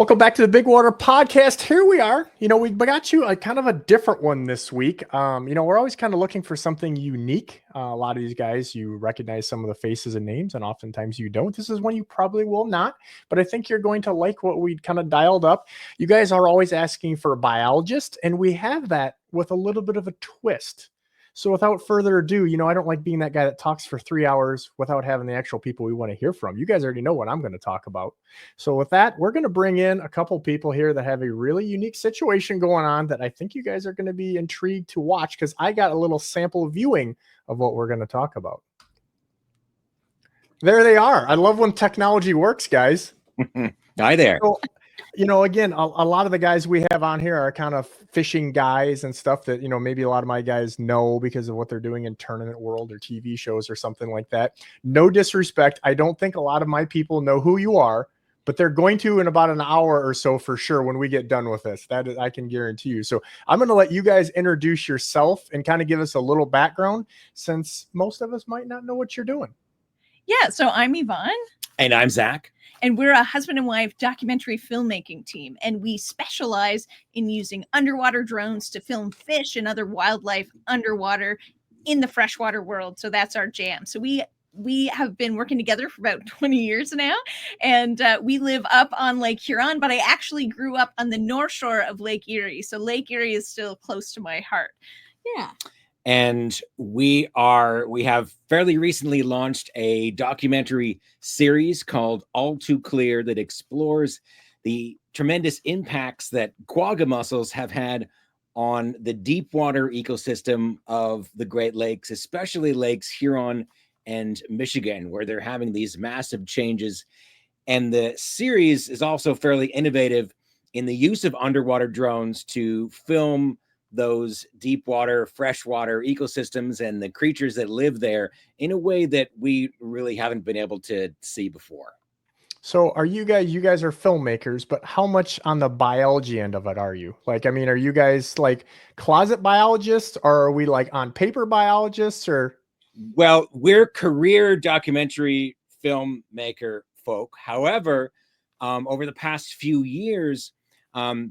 Welcome back to the Bigwater podcast. Here we are. We got you a kind of a different one this week. We're always kind of looking for something unique. A lot of these guys, you recognize some of the faces and names, and oftentimes you don't. This is one you probably will not, but I think you're going to like what we kind of dialed up. You guys are always asking for a biologist, and we have that with a little bit of a twist. So without further ado, I don't like being that guy that talks for 3 hours without having the actual people we want to hear from. You guys already know what I'm going to talk about. So with that, we're going to bring in a couple people here that have a really unique situation going on that I think you guys are going to be intrigued to watch, because I got a little sample viewing of what we're going to talk about. There they are. I love when technology works, guys. Hi there. So, again, a lot of the guys we have on here are kind of fishing guys and stuff that, maybe a lot of my guys know because of what they're doing in tournament world or TV shows or something like that. No disrespect. I don't think a lot of my people know who you are, but they're going to in about an hour or so for sure when we get done with this. That is, I can guarantee you. So I'm going to let you guys introduce yourself and kind of give us a little background, since most of us might not know what you're doing. Yeah, so I'm Yvonne. And I'm Zach. And we're a husband and wife documentary filmmaking team. And we specialize in using underwater drones to film fish and other wildlife underwater in the freshwater world. So that's our jam. So we have been working together for about 20 years now. And we live up on Lake Huron, but I actually grew up on the north shore of Lake Erie. So Lake Erie is still close to my heart. Yeah. And we have fairly recently launched a documentary series called All Too Clear that explores the tremendous impacts that quagga mussels have had on the deep water ecosystem of the Great Lakes, especially Lakes Huron and Michigan, where they're having these massive changes. And the series is also fairly innovative in the use of underwater drones to film those deep water, freshwater ecosystems and the creatures that live there in a way that we really haven't been able to see before. So are you guys are filmmakers, but how much on the biology end of it are you? Are you guys like closet biologists, or are we like on paper biologists? Or? Well, we're career documentary filmmaker folk. However, over the past few years,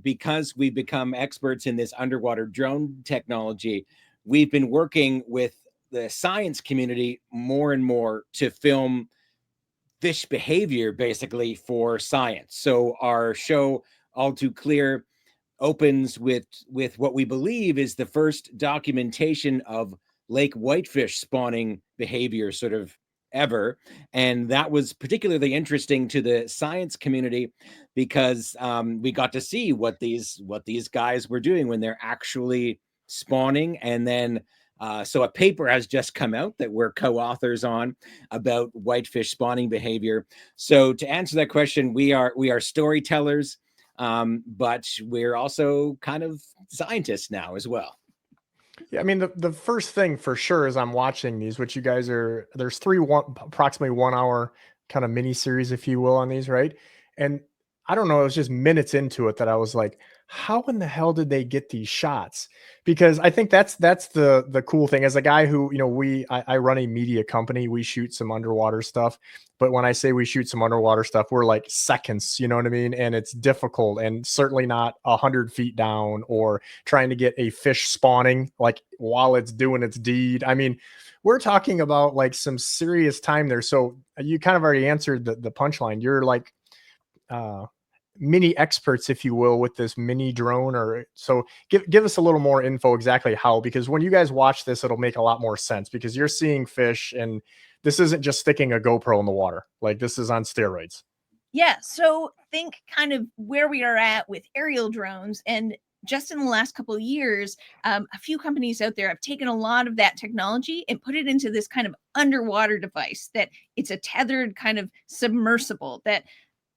because we've become experts in this underwater drone technology, we've been working with the science community more and more to film fish behavior, basically, for science. So our show, All Too Clear, opens with what we believe is the first documentation of lake whitefish spawning behavior sort of ever. And that was particularly interesting to the science community because we got to see what these guys were doing when they're actually spawning. And then so a paper has just come out that we're co-authors on about whitefish spawning behavior. So to answer that question, we are storytellers, but we're also kind of scientists now as well. Yeah, I mean, the first thing for sure is I'm watching these, which you guys are, there's approximately 1 hour kind of mini series, if you will, on these, right? And I don't know, it was just minutes into it that I was like, how in the hell did they get these shots? Because I think that's the cool thing. As a guy who, I run a media company, we shoot some underwater stuff. But when I say we shoot some underwater stuff, we're like seconds, you know what I mean? And it's difficult, and certainly not 100 feet down or trying to get a fish spawning like while it's doing its deed. I mean, we're talking about like some serious time there. So you kind of already answered the punchline. You're like mini experts, if you will, with this mini drone. Or so give us a little more info exactly how, because when you guys watch this, it'll make a lot more sense, because you're seeing fish, and this isn't just sticking a GoPro in the water. Like, this is on steroids. Yeah. So think kind of where we are at with aerial drones. And just in the last couple of years, a few companies out there have taken a lot of that technology and put it into this kind of underwater device that it's a tethered kind of submersible that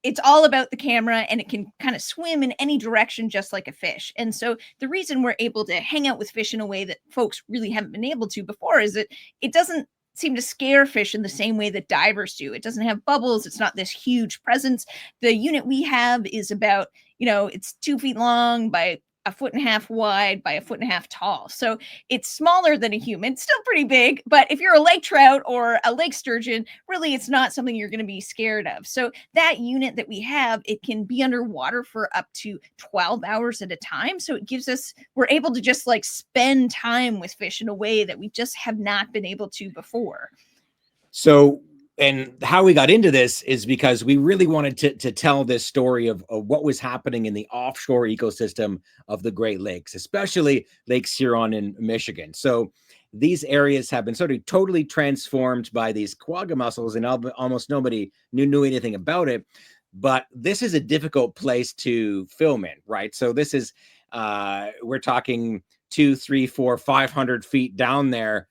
it's all about the camera, and it can kind of swim in any direction, just like a fish. And so the reason we're able to hang out with fish in a way that folks really haven't been able to before is that it doesn't seem to scare fish in the same way that divers do. It doesn't have bubbles. It's not this huge presence. The unit we have is about, it's 2 feet long by 1.5 feet wide by 1.5 feet tall. So it's smaller than a human, still pretty big, but if you're a lake trout or a lake sturgeon, really it's not something you're going to be scared of. So that unit that we have, it can be underwater for up to 12 hours at a time. So it gives us, we're able to just like spend time with fish in a way that we just have not been able to before. So, and how we got into this is because we really wanted to tell this story of what was happening in the offshore ecosystem of the Great Lakes, especially Lake Huron in Michigan. So these areas have been sort of totally transformed by these quagga mussels, and almost nobody knew anything about it. But this is a difficult place to film in, right? So this is, we're talking 200, 300, 400, 500 feet down there.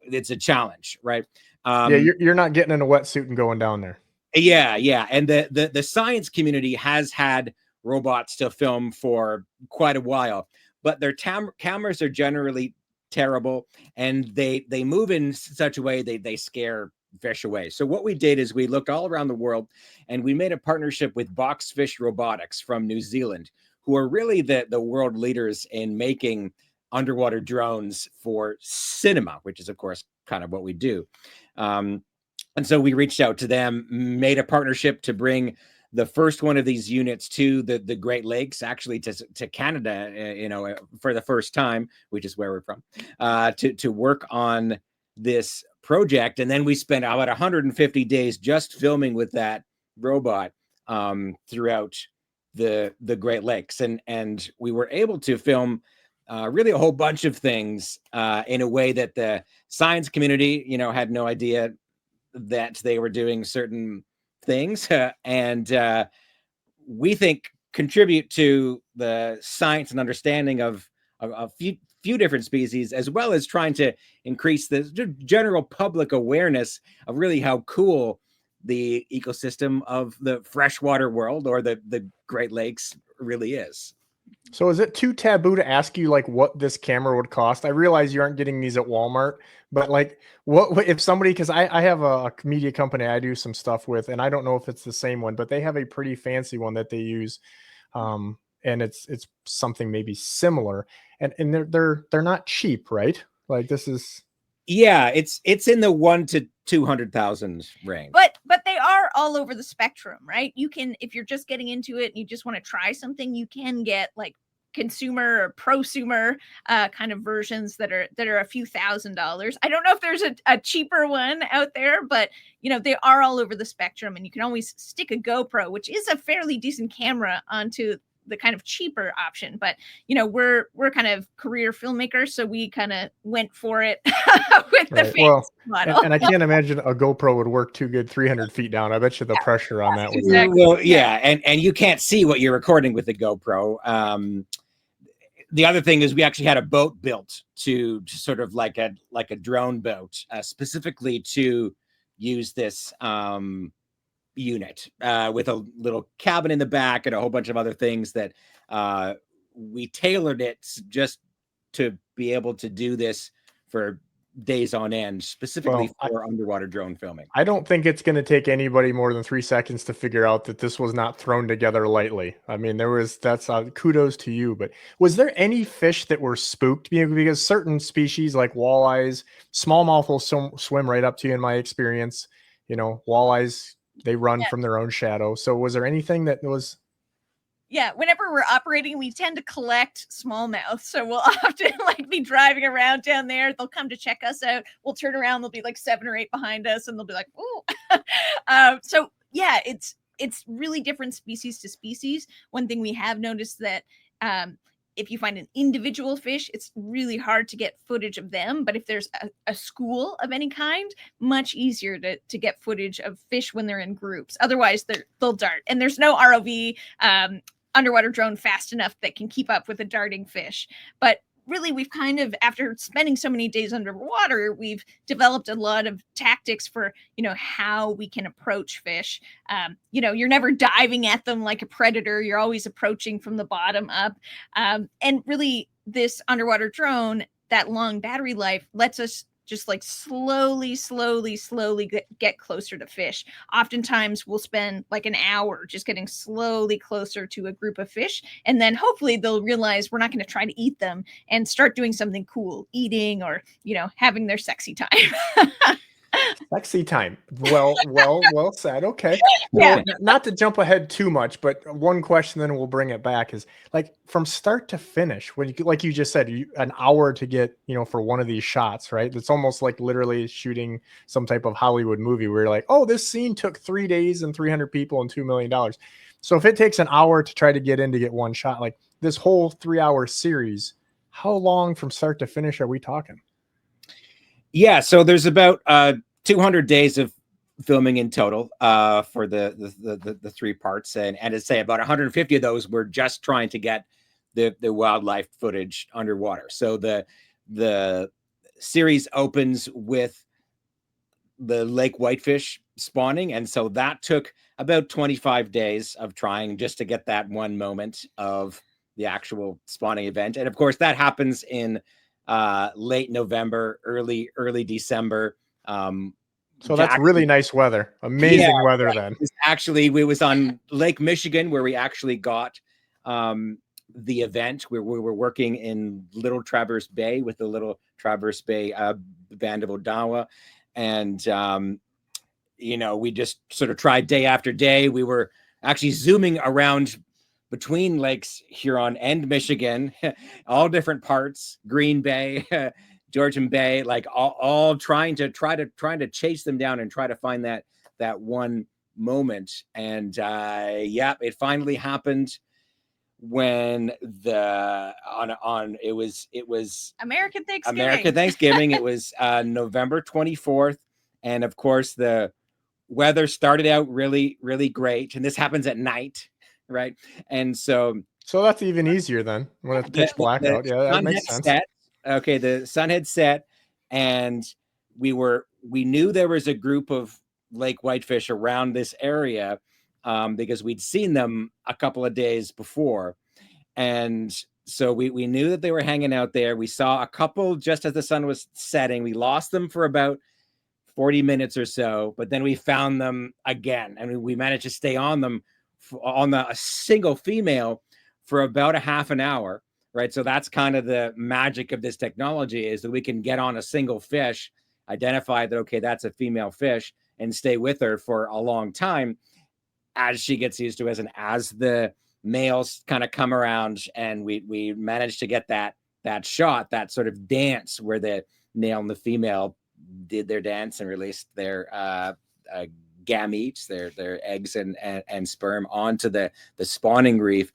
It's a challenge, right? Yeah, you're not getting in a wetsuit and going down there. Yeah. And the science community has had robots to film for quite a while, but their cameras are generally terrible, and they move in such a way they scare fish away. So what we did is we looked all around the world, and we made a partnership with Boxfish Robotics from New Zealand, who are really the world leaders in making underwater drones for cinema, which is of course kind of what we do. And so we reached out to them, made a partnership to bring the first one of these units to the Great Lakes, actually to Canada, for the first time, which is where we're from, to work on this project. And then we spent about 150 days just filming with that robot throughout the Great Lakes. And we were able to film really a whole bunch of things in a way that the science community, had no idea that they were doing certain things, and we think contribute to the science and understanding of a few different species, as well as trying to increase the general public awareness of really how cool the ecosystem of the freshwater world, or the Great Lakes, really is. So is it too taboo to ask you like what this camera would cost? I realize you aren't getting these at Walmart, but like what if somebody, because I have a media company I do some stuff with, and I don't know if it's the same one, but they have a pretty fancy one that they use. And it's something maybe similar, and they're not cheap, right? Like this is. Yeah, it's in the 100,000 to 200,000 range. But they are all over the spectrum, right? You can, if you're just getting into it and you just want to try something, you can get like consumer or prosumer kind of versions that are a few $1,000s. I don't know if there's a cheaper one out there, but they are all over the spectrum, and you can always stick a GoPro, which is a fairly decent camera, onto the kind of cheaper option. But we're kind of career filmmakers, so we kind of went for it with the fancy model. And I can't imagine a GoPro would work too good 300 feet down. I bet you the pressure on that would exactly. Well, yeah, and you can't see what you're recording with the GoPro. The other thing is we actually had a boat built to sort of like a drone boat, specifically to use this unit with a little cabin in the back and a whole bunch of other things that we tailored it just to be able to do this for days on end, specifically for underwater drone filming. I don't think it's going to take anybody more than 3 seconds to figure out that this was not thrown together lightly. I mean, that's kudos to you. But was there any fish that were spooked? Because certain species like walleyes, smallmouth will swim right up to you in my experience. Walleyes, they run from their own shadow. So was there anything that was? Yeah, whenever we're operating, we tend to collect smallmouth. So we'll often be driving around down there. They'll come to check us out. We'll turn around. There'll be like 7 or 8 behind us, and they'll be like, "Oh." So yeah, it's really different species to species. One thing we have noticed that if you find an individual fish, it's really hard to get footage of them. But if there's a school of any kind, much easier to get footage of fish when they're in groups. Otherwise, they'll dart. And there's no ROV underwater drone fast enough that can keep up with a darting fish. But really, we've kind of, after spending so many days underwater, we've developed a lot of tactics for, how we can approach fish. You're never diving at them like a predator. You're always approaching from the bottom up. And really, this underwater drone, that long battery life, lets us just like slowly get closer to fish. Oftentimes we'll spend like an hour just getting slowly closer to a group of fish, and then hopefully they'll realize we're not going to try to eat them and start doing something cool, eating, or having their sexy time. Sexy time. Well said. Okay. Yeah. So, not to jump ahead too much, but one question, then we'll bring it back, is like from start to finish, when you, like you just said, an hour to get, for one of these shots, right? It's almost like literally shooting some type of Hollywood movie where you're like, oh, this scene took 3 days and 300 people and $2 million. So if it takes an hour to try to get one shot, like this whole 3-hour series, how long from start to finish are we talking? Yeah, so there's about 200 days of filming in total for the 3 parts, and to say about 150 of those were just trying to get the wildlife footage underwater. So the series opens with the lake whitefish spawning, and so that took about 25 days of trying just to get that one moment of the actual spawning event. And of course that happens in late November, early December. So that's really nice weather. Amazing weather. Right. Then actually we was on Lake Michigan where we actually got the event where we were working in Little Traverse Bay with the Little Traverse Bay Band of Odawa. And we just sort of tried day after day. We were actually zooming around between lakes Huron and Michigan, all different parts, Green Bay, Georgian Bay, like all trying to chase them down and try to find that one moment. And it finally happened when it was American Thanksgiving. It was November 24th, and of course the weather started out really great, and this happens at night, right? And so that's even easier then when it's pitch black out. Yeah, that makes sense. Okay, the sun had set, and we knew there was a group of lake whitefish around this area because we'd seen them a couple of days before. And so we knew that they were hanging out there. We saw a couple just as the sun was setting. We lost them for about 40 minutes or so, but then we found them again, and we managed to stay on them on a single female for about a half an hour, right? So that's kind of the magic of this technology, is that we can get on a single fish, identify that, okay, that's a female fish, and stay with her for a long time as she gets used to us, and as the males kind of come around, and we managed to get that shot, that sort of dance where the male and the female did their dance and released their gametes, their eggs and sperm onto the spawning reef.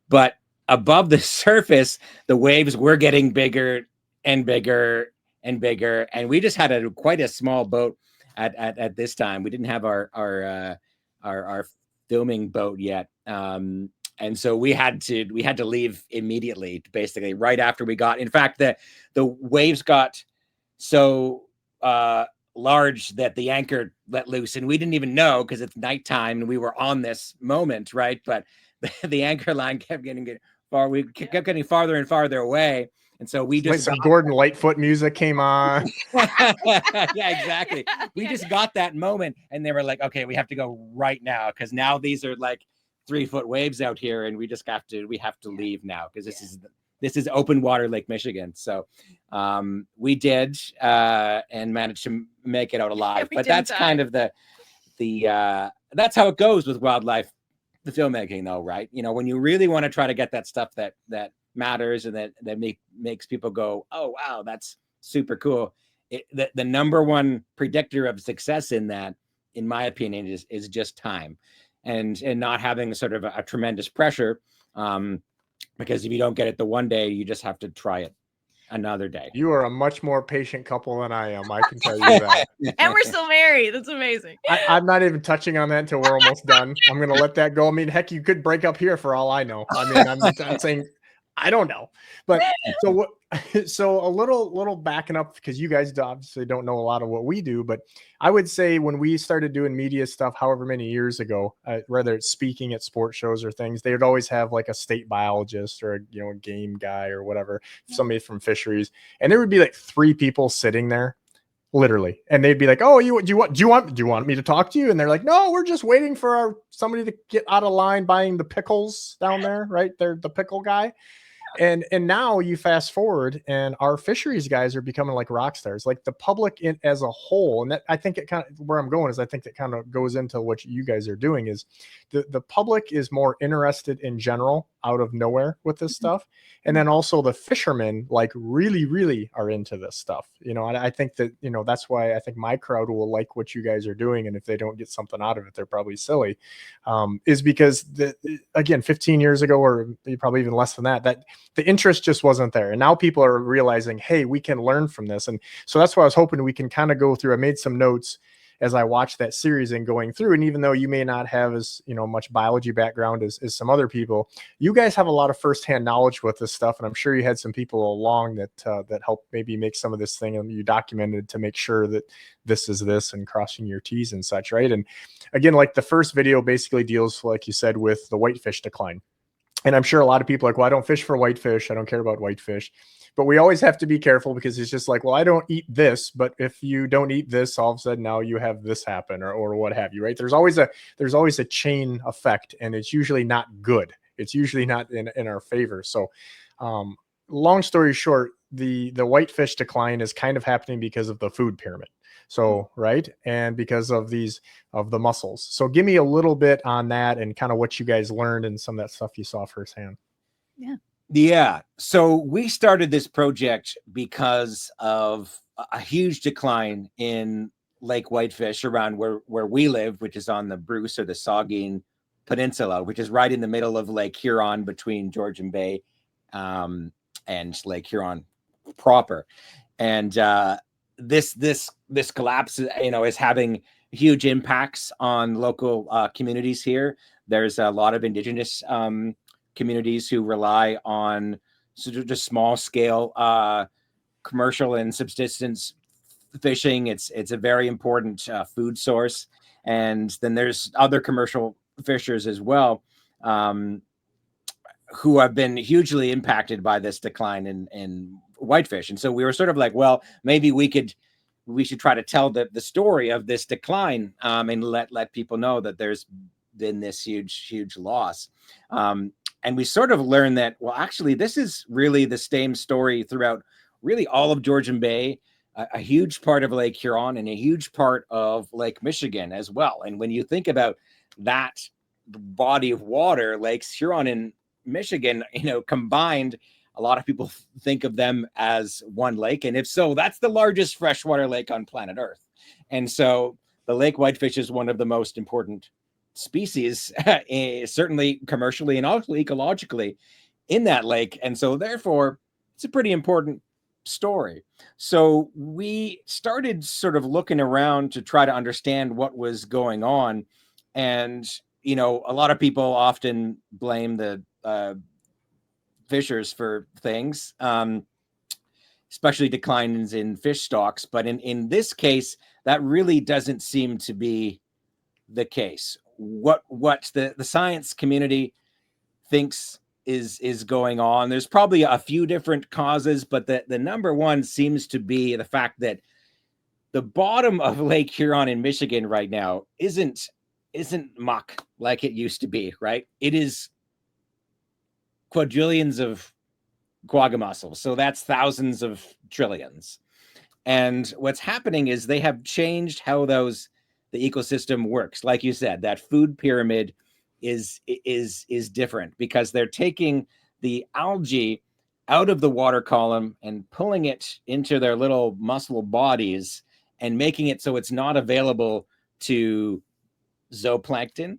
But above the surface, the waves were getting bigger and bigger and bigger, and we just had quite a small boat at this time. We didn't have our filming boat yet, and so we had to leave immediately, basically right after we got. In fact, the waves got so large that the anchor let loose, and we didn't even know because it's nighttime and we were on this moment, right? But the anchor line kept getting far. We kept getting farther and farther away, and so we just some Gordon Lightfoot music came on. Yeah, exactly. We just got that moment, and they were like, "Okay, we have to go right now because now these are like 3-foot waves out here, and we have to leave now because this is open water Lake Michigan." So we did and managed to make it out alive. But that's kind of the that's how it goes with wildlife, the filmmaking, though, right? When you really want to try to get that stuff that matters and that makes people go, "Oh wow, that's super cool." The number one predictor of success in that, in my opinion, is just time, and not having sort of a tremendous pressure. Because if you don't get it the one day, you just have to try it another day. You are a much more patient couple than I am. I can tell you that. And we're still married. That's amazing. I'm not even touching on that until we're almost done. I'm going to let that go. I mean, heck, you could break up here for all I know. I mean, I'm saying, I don't know. But so a little backing up, because you guys obviously don't know a lot of what we do, but I would say when we started doing media stuff, however many years ago, whether it's speaking at sports shows or things, they would always have like a state biologist or a game guy or whatever, somebody from fisheries, and there would be like 3 people sitting there. literally. And they'd be like, "Oh, do you want me to talk to you?" And they're like, "No, we're just waiting for somebody to get out of line buying the pickles down there, right? They're the pickle guy." And now you fast forward and our fisheries guys are becoming like rock stars, like the public as a whole. And that, I think it kind of, where I'm going is, I think that kind of goes into what you guys are doing is the public is more interested in general out of nowhere with this stuff. And then also the fishermen like really are into this stuff, and I think that, that's why I think my crowd will like what you guys are doing. And if they don't get something out of it, they're probably silly, is because again, 15 years ago, or probably even less than that, the interest just wasn't there. And now people are realizing, hey, we can learn from this. And so that's why I was hoping we can kind of go through. I made some notes as I watched that series and going through. And even though you may not have as, much biology background as some other people, you guys have a lot of firsthand knowledge with this stuff. And I'm sure you had some people along that helped maybe make some of this thing, and you documented to make sure that this is this and crossing your T's and such, right? And again, like the first video basically deals, like you said, with the whitefish decline. And I'm sure a lot of people are like, well, I don't fish for whitefish. I don't care about whitefish. But we always have to be careful, because it's just like, well, I don't eat this, but if you don't eat this, all of a sudden now you have this happen, or what have you, right? There's always a chain effect, and it's usually not good. It's usually not in our favor. So long story short, the whitefish decline is kind of happening because of the food pyramid. So, right. And because of the mussels. So give me a little bit on that and kind of what you guys learned and some of that stuff you saw firsthand. Yeah. So we started this project because of a huge decline in lake whitefish around where we live, which is on the Bruce or the Saugeen Peninsula, which is right in the middle of Lake Huron, between Georgian Bay and Lake Huron proper. And this collapse, is having huge impacts on local communities here. There's a lot of indigenous communities who rely on sort of just small scale commercial and subsistence fishing. It's a very important food source. And then there's other commercial fishers as well, who have been hugely impacted by this decline in whitefish. And so we were sort of like, well, maybe we should try to tell the story of this decline, and let people know that there's been this huge loss. And we sort of learned that, well, actually, this is really the same story throughout really all of Georgian Bay, a huge part of Lake Huron, and a huge part of Lake Michigan as well. And when you think about that body of water, Lakes Huron and Michigan, combined, a lot of people think of them as one lake. And if so, that's the largest freshwater lake on planet Earth. And so the lake whitefish is one of the most important species, certainly commercially and also ecologically, in that lake. And so therefore, it's a pretty important story. So we started sort of looking around to try to understand what was going on. And, a lot of people often blame the fishers for things, especially declines in fish stocks. But in this case, that really doesn't seem to be the case. What the science community thinks is going on, there's probably a few different causes, but the number one seems to be the fact that the bottom of Lake Huron in Michigan right now isn't muck like it used to be, right? It is quadrillions of quagga mussels. So that's thousands of trillions. And what's happening is they have changed how the ecosystem works. Like you said, that food pyramid is different, because they're taking the algae out of the water column and pulling it into their little mussel bodies and making it so it's not available to zooplankton,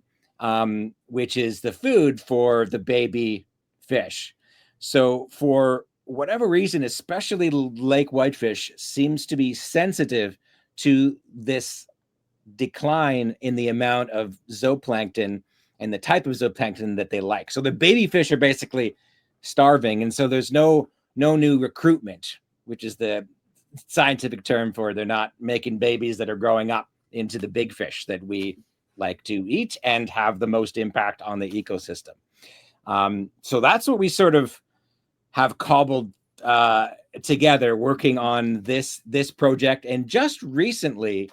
which is the food for the baby fish. So for whatever reason, especially lake whitefish seems to be sensitive to this decline in the amount of zooplankton and the type of zooplankton that they like. So the baby fish are basically starving. And so there's no new recruitment, which is the scientific term for they're not making babies that are growing up into the big fish that we like to eat and have the most impact on the ecosystem. So that's what we sort of have cobbled together working on this project. And just recently,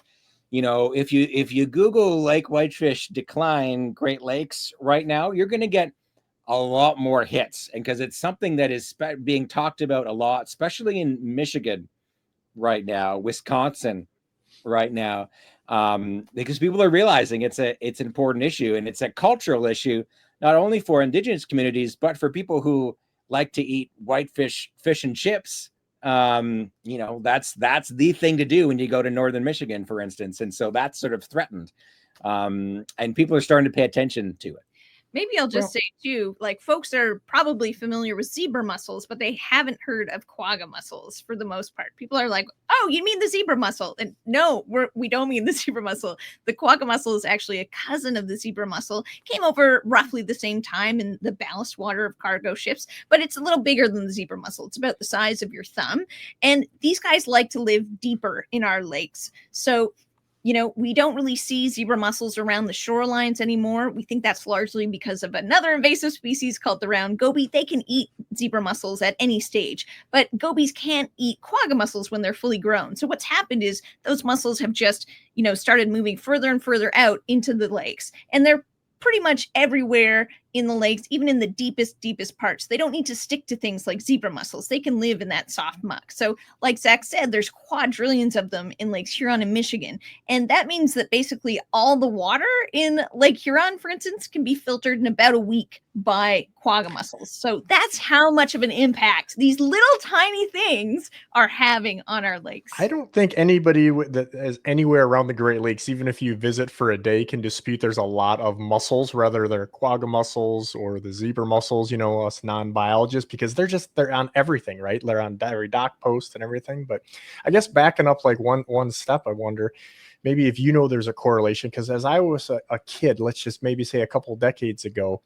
if you Google lake whitefish decline Great Lakes right now, you're going to get a lot more hits, and because it's something that is being talked about a lot, especially in Michigan right now, Wisconsin right now, because people are realizing it's an important issue, and it's a cultural issue, not only for indigenous communities, but for people who like to eat whitefish, fish and chips. That's the thing to do when you go to northern Michigan, for instance. And so that's sort of threatened. And people are starting to pay attention to it. Maybe I'll just say too, like folks are probably familiar with zebra mussels, but they haven't heard of quagga mussels for the most part. People are like, "Oh, you mean the zebra mussel?" And no, we don't mean the zebra mussel. The quagga mussel is actually a cousin of the zebra mussel. Came over roughly the same time in the ballast water of cargo ships, but it's a little bigger than the zebra mussel. It's about the size of your thumb, and these guys like to live deeper in our lakes. So we don't really see zebra mussels around the shorelines anymore. We think that's largely because of another invasive species called the round goby. They can eat zebra mussels at any stage, but gobies can't eat quagga mussels when they're fully grown. So what's happened is those mussels have just, started moving further and further out into the lakes, and they're pretty much everywhere in the lakes, even in the deepest parts. They don't need to stick to things like zebra mussels. They can live in that soft muck. So like Zach said, there's quadrillions of them in Lakes Huron and Michigan. And that means that basically all the water in Lake Huron, for instance, can be filtered in about a week by quagga mussels. So that's how much of an impact these little tiny things are having on our lakes. I don't think anybody that is anywhere around the Great Lakes, even if you visit for a day, can dispute there's a lot of mussels, whether they're quagga mussels or the zebra mussels, us non-biologists, because they're on everything, right? They're on every dock post and everything. But I guess backing up like one step, I wonder maybe if there's a correlation, because as I was a kid, let's just maybe say a couple decades ago,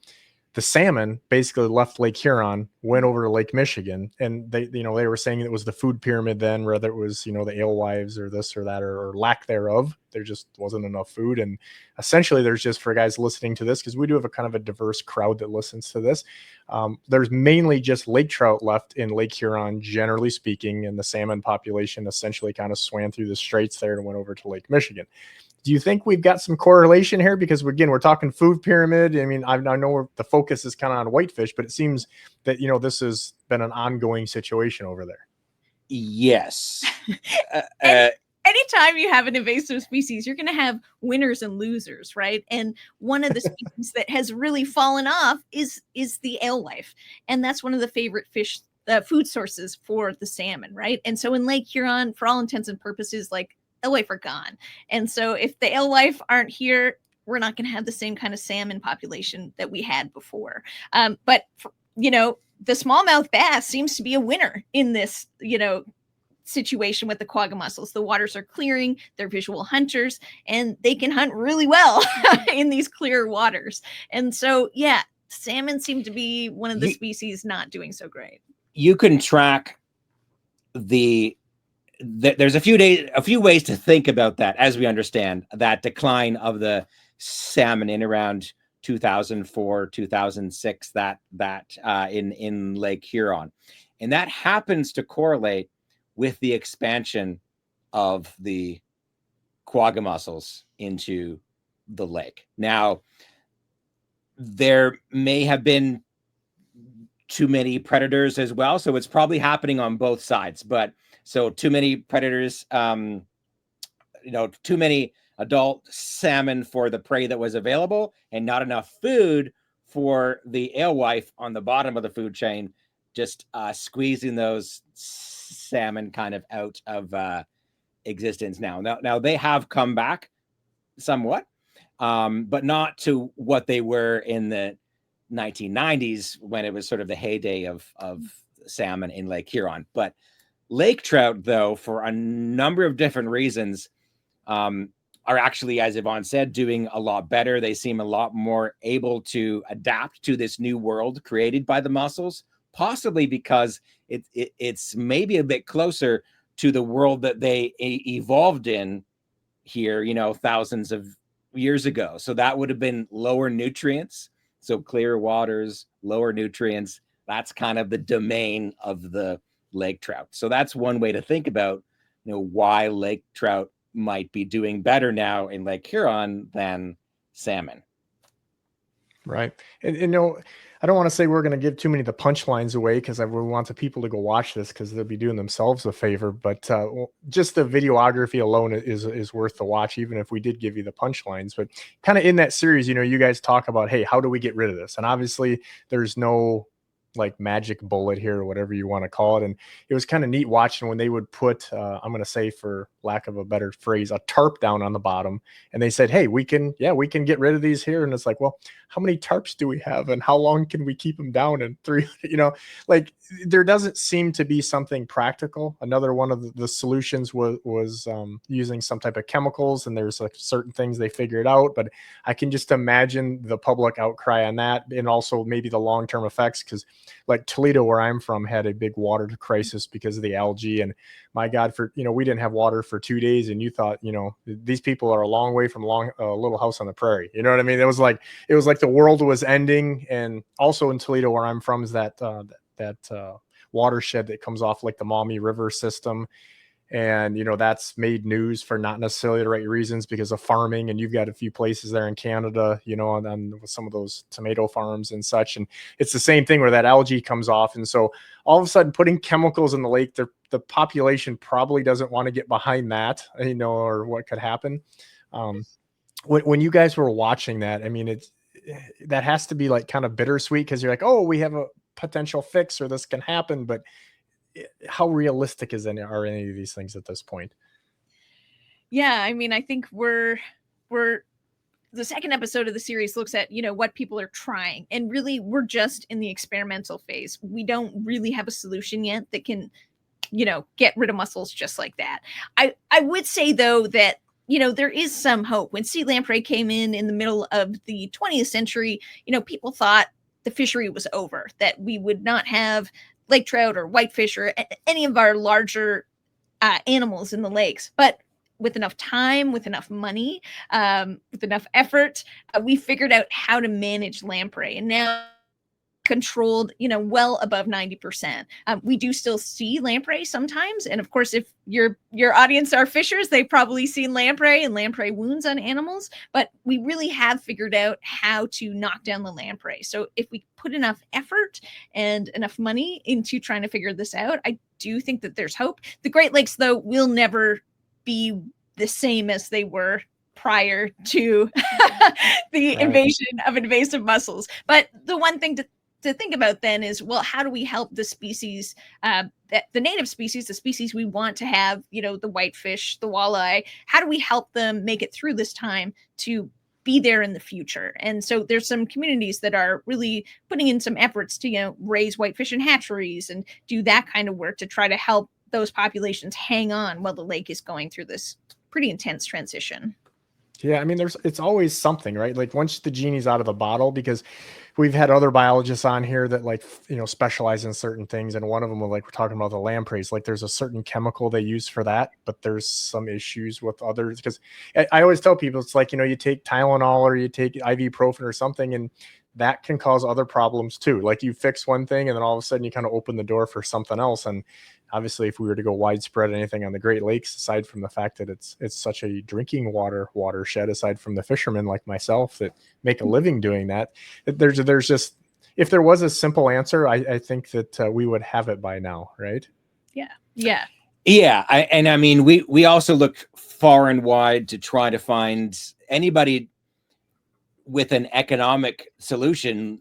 the salmon basically left Lake Huron, went over to Lake Michigan, and they were saying it was the food pyramid then, whether it was, the alewives or this or that, or lack thereof. There just wasn't enough food. And essentially there's just, for guys listening to this, because we do have a kind of a diverse crowd that listens to this, there's mainly just lake trout left in Lake Huron, generally speaking, and the salmon population essentially kind of swam through the straits there and went over to Lake Michigan. Do you think we've got some correlation here? Because again, we're talking food pyramid. I mean, I know the focus is kind of on whitefish, but it seems that, this has been an ongoing situation over there. Yes. Anytime you have an invasive species, you're going to have winners and losers, right? And one of the species that has really fallen off is the alewife. And that's one of the favorite fish food sources for the salmon, right? And so in Lake Huron, for all intents and purposes, like alewife are gone. And so if the alewife aren't here, we're not going to have the same kind of salmon population that we had before. But the smallmouth bass seems to be a winner in this, situation with the quagga mussels. The waters are clearing, they're visual hunters, and they can hunt really well in these clear waters. And so, yeah, salmon seem to be one of the species not doing so great. You can track there's a few ways to think about that as we understand that decline of the salmon in around 2004, 2006, that in Lake Huron. And that happens to correlate with the expansion of the quagga mussels into the lake. Now, there may have been too many predators as well, so it's probably happening on both sides. But so too many predators, too many adult salmon for the prey that was available, and not enough food for the alewife on the bottom of the food chain, just squeezing those salmon kind of out of existence now. Now they have come back somewhat, but not to what they were in the 1990s when it was sort of the heyday of salmon in Lake Huron. But lake trout, though, for a number of different reasons, are actually, as Yvonne said, doing a lot better. They seem a lot more able to adapt to this new world created by the mussels, possibly because it's maybe a bit closer to the world that they evolved in here, thousands of years ago. So that would have been lower nutrients. So clear waters, lower nutrients. That's kind of the domain of the lake trout. So that's one way to think about, why lake trout might be doing better now in Lake Huron than salmon. Right. And I don't want to say we're going to give too many of the punchlines away, because I really want the people to go watch this, because they'll be doing themselves a favor. But just the videography alone is worth the watch, even if we did give you the punchlines. But kind of in that series, you guys talk about, hey, how do we get rid of this? And obviously there's no like magic bullet here, or whatever you want to call it. And it was kind of neat watching when they would put, I'm going to say, for lack of a better phrase, a tarp down on the bottom. And they said, hey, we can get rid of these here. And it's like, well, how many tarps do we have, and how long can we keep them down? And like there doesn't seem to be something practical. Another one of the solutions was using some type of chemicals, and there's like certain things they figured out, but I can just imagine the public outcry on that, and also maybe the long-term effects, because like Toledo, where I'm from, had a big water crisis because of the algae. And my God, we didn't have water for 2 days, and you thought, these people are a long way from Little House on the Prairie. You know what I mean? It was like the world was ending. And also in Toledo, where I'm from, is that watershed that comes off like the Maumee River system. And, that's made news for not necessarily the right reasons, because of farming. And you've got a few places there in Canada, and with some of those tomato farms and such. And it's the same thing where that algae comes off. And so all of a sudden putting chemicals in the lake, the population probably doesn't want to get behind that, or what could happen. When you guys were watching that, I mean, that has to be like kind of bittersweet, because you're like, oh, we have a potential fix, or this can happen. But how realistic are any of these things at this point? Yeah, I mean, I think we're the second episode of the series looks at, what people are trying, and really we're just in the experimental phase. We don't really have a solution yet that can, get rid of mussels just like that. I would say though that, there is some hope. When sea lamprey came in the middle of the 20th century, people thought the fishery was over, that we would not have lake trout or whitefish or any of our larger animals in the lakes. But with enough time, with enough money, with enough effort, we figured out how to manage lamprey. And now controlled, well above 90%. We do still see lamprey sometimes. And of course, if your audience are fishers, they've probably seen lamprey and lamprey wounds on animals, but we really have figured out how to knock down the lamprey. So if we put enough effort and enough money into trying to figure this out, I do think that there's hope. The Great Lakes, though, will never be the same as they were prior to the invasion of invasive mussels. But the one thing to think about then is, well, how do we help the species, the native species, the species we want to have, the whitefish, the walleye, how do we help them make it through this time to be there in the future? And so there's some communities that are really putting in some efforts to, raise whitefish in hatcheries and do that kind of work to try to help those populations hang on while the lake is going through this pretty intense transition. Yeah, I mean, it's always something, right? Like once the genie's out of the bottle, because we've had other biologists on here that specialize in certain things. And one of them was we're talking about the lampreys, like there's a certain chemical they use for that, but there's some issues with others. Because I always tell people, it's like, you take Tylenol or you take ibuprofen or something, and that can cause other problems too. Like you fix one thing and then all of a sudden you kind of open the door for something else. And obviously, if we were to go widespread anything on the Great Lakes, aside from the fact that it's such a drinking watershed, aside from the fishermen like myself that make a living doing that, there's just, if there was a simple answer, I think that we would have it by now, right? Yeah. I mean, we also look far and wide to try to find anybody with an economic solution,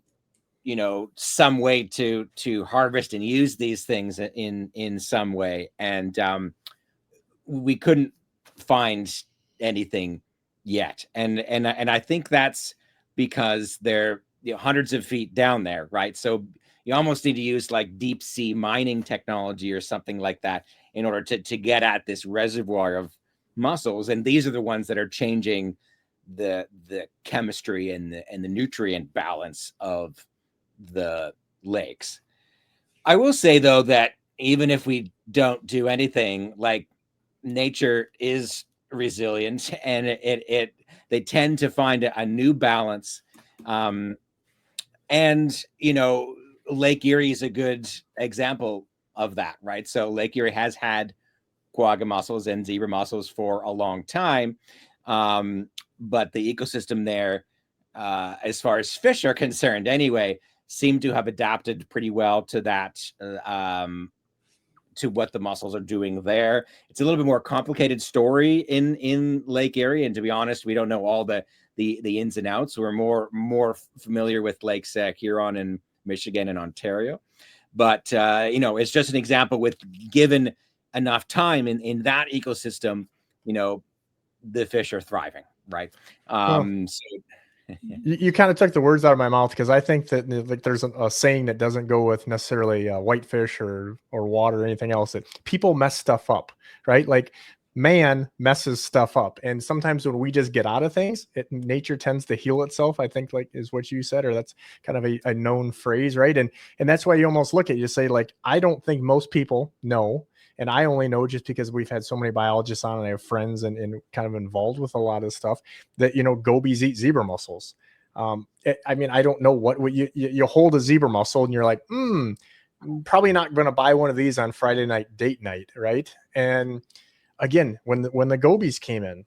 some way to harvest and use these things in some way. And we couldn't find anything yet. And I think that's because they're hundreds of feet down there, right? So you almost need to use like deep sea mining technology or something like that in order to get at this reservoir of mussels. And these are the ones that are changing the chemistry and the nutrient balance of the lakes. I will say though that even if we don't do anything, like nature is resilient, and they tend to find a new balance. And Lake Erie is a good example of that, right? So Lake Erie has had quagga mussels and zebra mussels for a long time, but the ecosystem there, as far as fish are concerned anyway, seem to have adapted pretty well to that, to what the mussels are doing there. It's a little bit more complicated story in Lake Erie, and to be honest, we don't know all the ins and outs. We're more familiar with Lakes Huron in Michigan and Ontario, but it's just an example with given enough time in that ecosystem, the fish are thriving, right? You kind of took the words out of my mouth, because I think that like there's a saying that doesn't go with necessarily whitefish or water or anything else, that people mess stuff up, right? Like man messes stuff up, and sometimes when we just get out of things, nature tends to heal itself, I think, like is what you said, or that's kind of a known phrase, right? And that's why you almost look at you say, like, I don't think most people know. And I only know just because we've had so many biologists on, and I have friends and kind of involved with a lot of stuff, that, gobies eat zebra mussels. I mean, I don't know what you hold a zebra mussel and you're like, probably not going to buy one of these on Friday night date night, right? And again, when the gobies came in,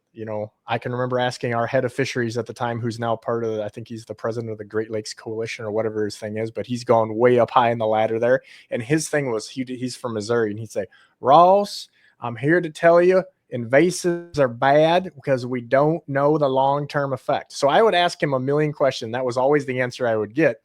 I can remember asking our head of fisheries at the time, who's now part of I think he's the president of the Great Lakes Coalition or whatever his thing is, but he's gone way up high in the ladder there. And his thing was, he's from Missouri, and he'd say, Ross, I'm here to tell you, invasives are bad because we don't know the long-term effect. So I would ask him a million questions. That was always the answer I would get.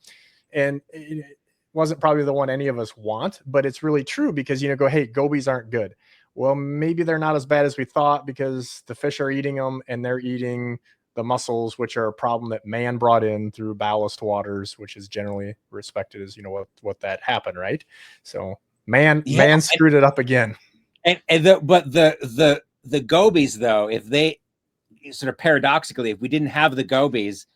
And it wasn't probably the one any of us want, but it's really true, because, go, hey, gobies aren't good. Well, maybe they're not as bad as we thought, because the fish are eating them, and they're eating the mussels, which are a problem that man brought in through ballast waters, which is generally respected as, what that happened, right? So man screwed it up again. But the gobies, though, if they sort of paradoxically, if we didn't have the gobies,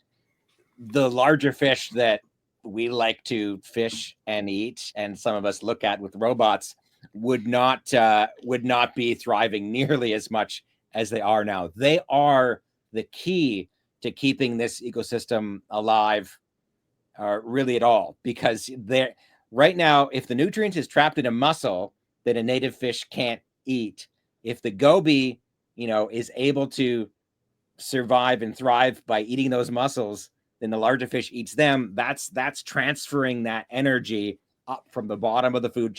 the larger fish that we like to fish and eat, and some of us look at with robots, would not be thriving nearly as much as they are now. They are the key to keeping this ecosystem alive, really at all, because they're right now, if the nutrient is trapped in a mussel that a native fish can't eat, if the goby, is able to survive and thrive by eating those mussels, then the larger fish eats them. That's transferring that energy up from the bottom of the food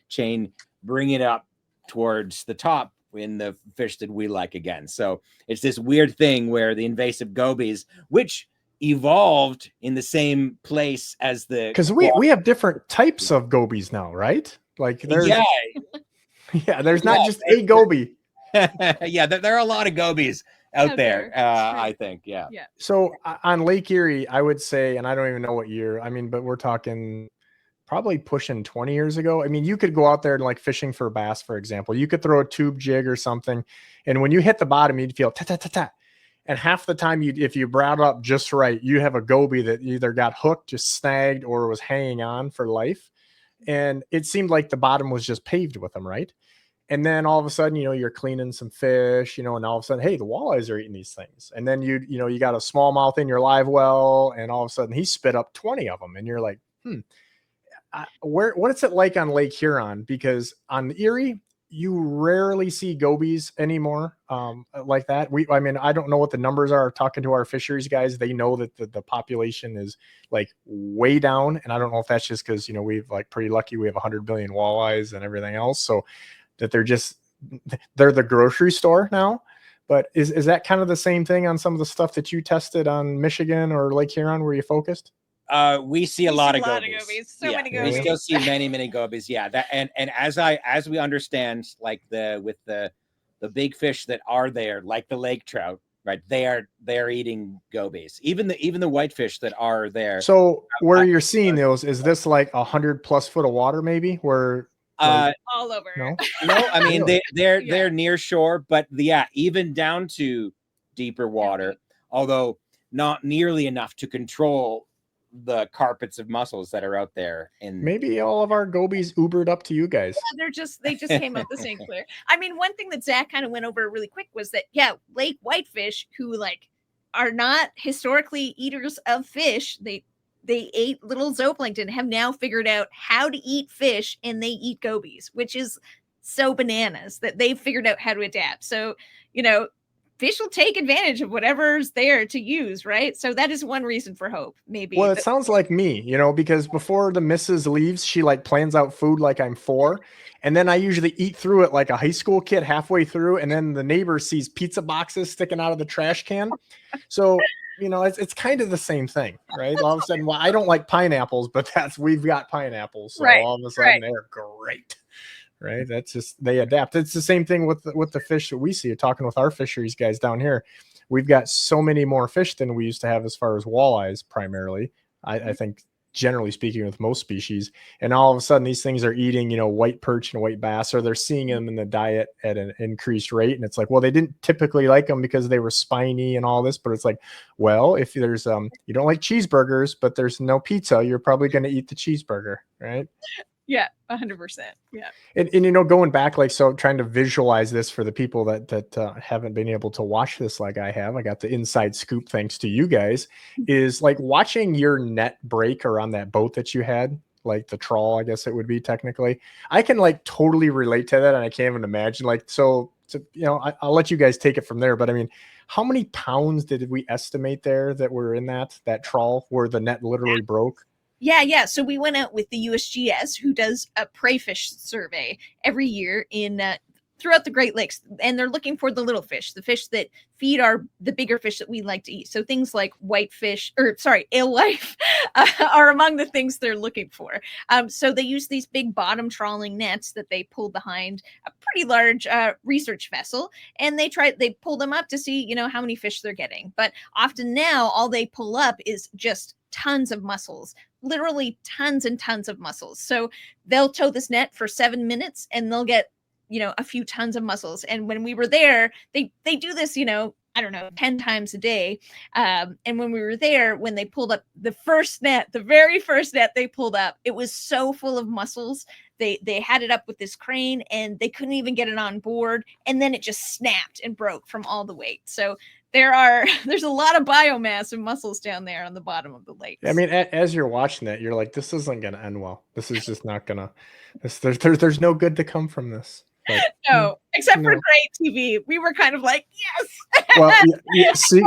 chain, bring it up towards the top in the fish that we like again. So it's this weird thing where the invasive gobies, which evolved in the same place as the, because we have different types of gobies now, right? Like there's there's not just a goby. Yeah, there are a lot of gobies out there. I think, yeah. So on Lake Erie, I would say, and I don't even know what year, I mean, but we're talking probably pushing 20 years ago. I mean, you could go out there and, like, fishing for bass, for example, you could throw a tube jig or something, and when you hit the bottom, you'd feel ta ta ta ta. And half the time, if you brought up just right, you have a goby that either got hooked, just snagged, or was hanging on for life. And it seemed like the bottom was just paved with them, right? And then all of a sudden, you're cleaning some fish, and all of a sudden, hey, the walleyes are eating these things. And then you got a smallmouth in your live well, and all of a sudden he spit up 20 of them. And you're like, what is it like on Lake Huron? Because on Erie, you rarely see gobies anymore, like that. I don't know what the numbers are. Talking to our fisheries guys, they know that the population is like way down. And I don't know if that's just because, we've like pretty lucky. We have 100 billion walleyes and everything else. So that they're the grocery store now. But is that kind of the same thing on some of the stuff that you tested on Michigan or Lake Huron where you focused? We see a lot of gobies. Many gobies. We still see many gobies. Yeah. That and as we understand, like with the big fish that are there, like the lake trout, right? They're eating gobies. Even the whitefish that are there. So where you're seeing those, is this like 100+ foot of water, maybe, where all over? No, I mean they're near shore, but even down to deeper water, although not nearly enough to control the carpets of mussels that are out there. And maybe all of our gobies Ubered up to you guys. Yeah, they just came up the St. Clair. I mean, one thing that Zach kind of went over really quick was that lake whitefish, who like are not historically eaters of fish, they they ate little zooplankton, have now figured out how to eat fish, and they eat gobies, which is so bananas that they've figured out how to adapt. So, fish will take advantage of whatever's there to use, right? So that is one reason for hope, maybe. Well, it sounds like me, because before the missus leaves, she like plans out food like I'm 4. And then I usually eat through it like a high school kid halfway through. And then the neighbor sees pizza boxes sticking out of the trash can. So, it's kind of the same thing, right? All of a sudden, well, I don't like pineapples, but we've got pineapples. So all of a sudden they're great. Right. That's just, they adapt. It's the same thing with the fish that we see. You're talking with our fisheries guys down here. We've got so many more fish than we used to have as far as walleyes, primarily. I think generally speaking with most species, and all of a sudden these things are eating, white perch and white bass, or they're seeing them in the diet at an increased rate. And it's like, well, they didn't typically like them because they were spiny and all this, but it's like, well, if there's, you don't like cheeseburgers, but there's no pizza, you're probably going to eat the cheeseburger. Right. Yeah, 100%. Yeah. And going back, like, so trying to visualize this for the people that haven't been able to watch this like I have, I got the inside scoop thanks to you guys, is like watching your net break or on that boat that you had, like the trawl, I guess it would be technically. I can like totally relate to that. And I can't even imagine I'll let you guys take it from there. But I mean, how many pounds did we estimate there that were in that trawl where the net literally broke? Yeah. So we went out with the USGS, who does a prey fish survey every year throughout the Great Lakes, and they're looking for the little fish, the fish that feed the bigger fish that we like to eat. So things like alewife are among the things they're looking for. So they use these big bottom trawling nets that they pull behind a pretty large research vessel, and they pull them up to see, how many fish they're getting. But often now all they pull up is just tons of mussels, literally tons and tons of mussels. So they'll tow this net for 7 minutes and they'll get, a few tons of mussels. And when we were there, they do this, I don't know, 10 times a day. And when we were there, when they pulled up the very first net they pulled up, it was so full of mussels. They had it up with this crane and they couldn't even get it on board. And then it just snapped and broke from all the weight. So there's a lot of biomass and mussels down there on the bottom of the lake. I mean, as you're watching that, you're like, this isn't going to end well. This is just not going to, there's no good to come from this. But, no, except for great TV. We were kind of like, yes. Well,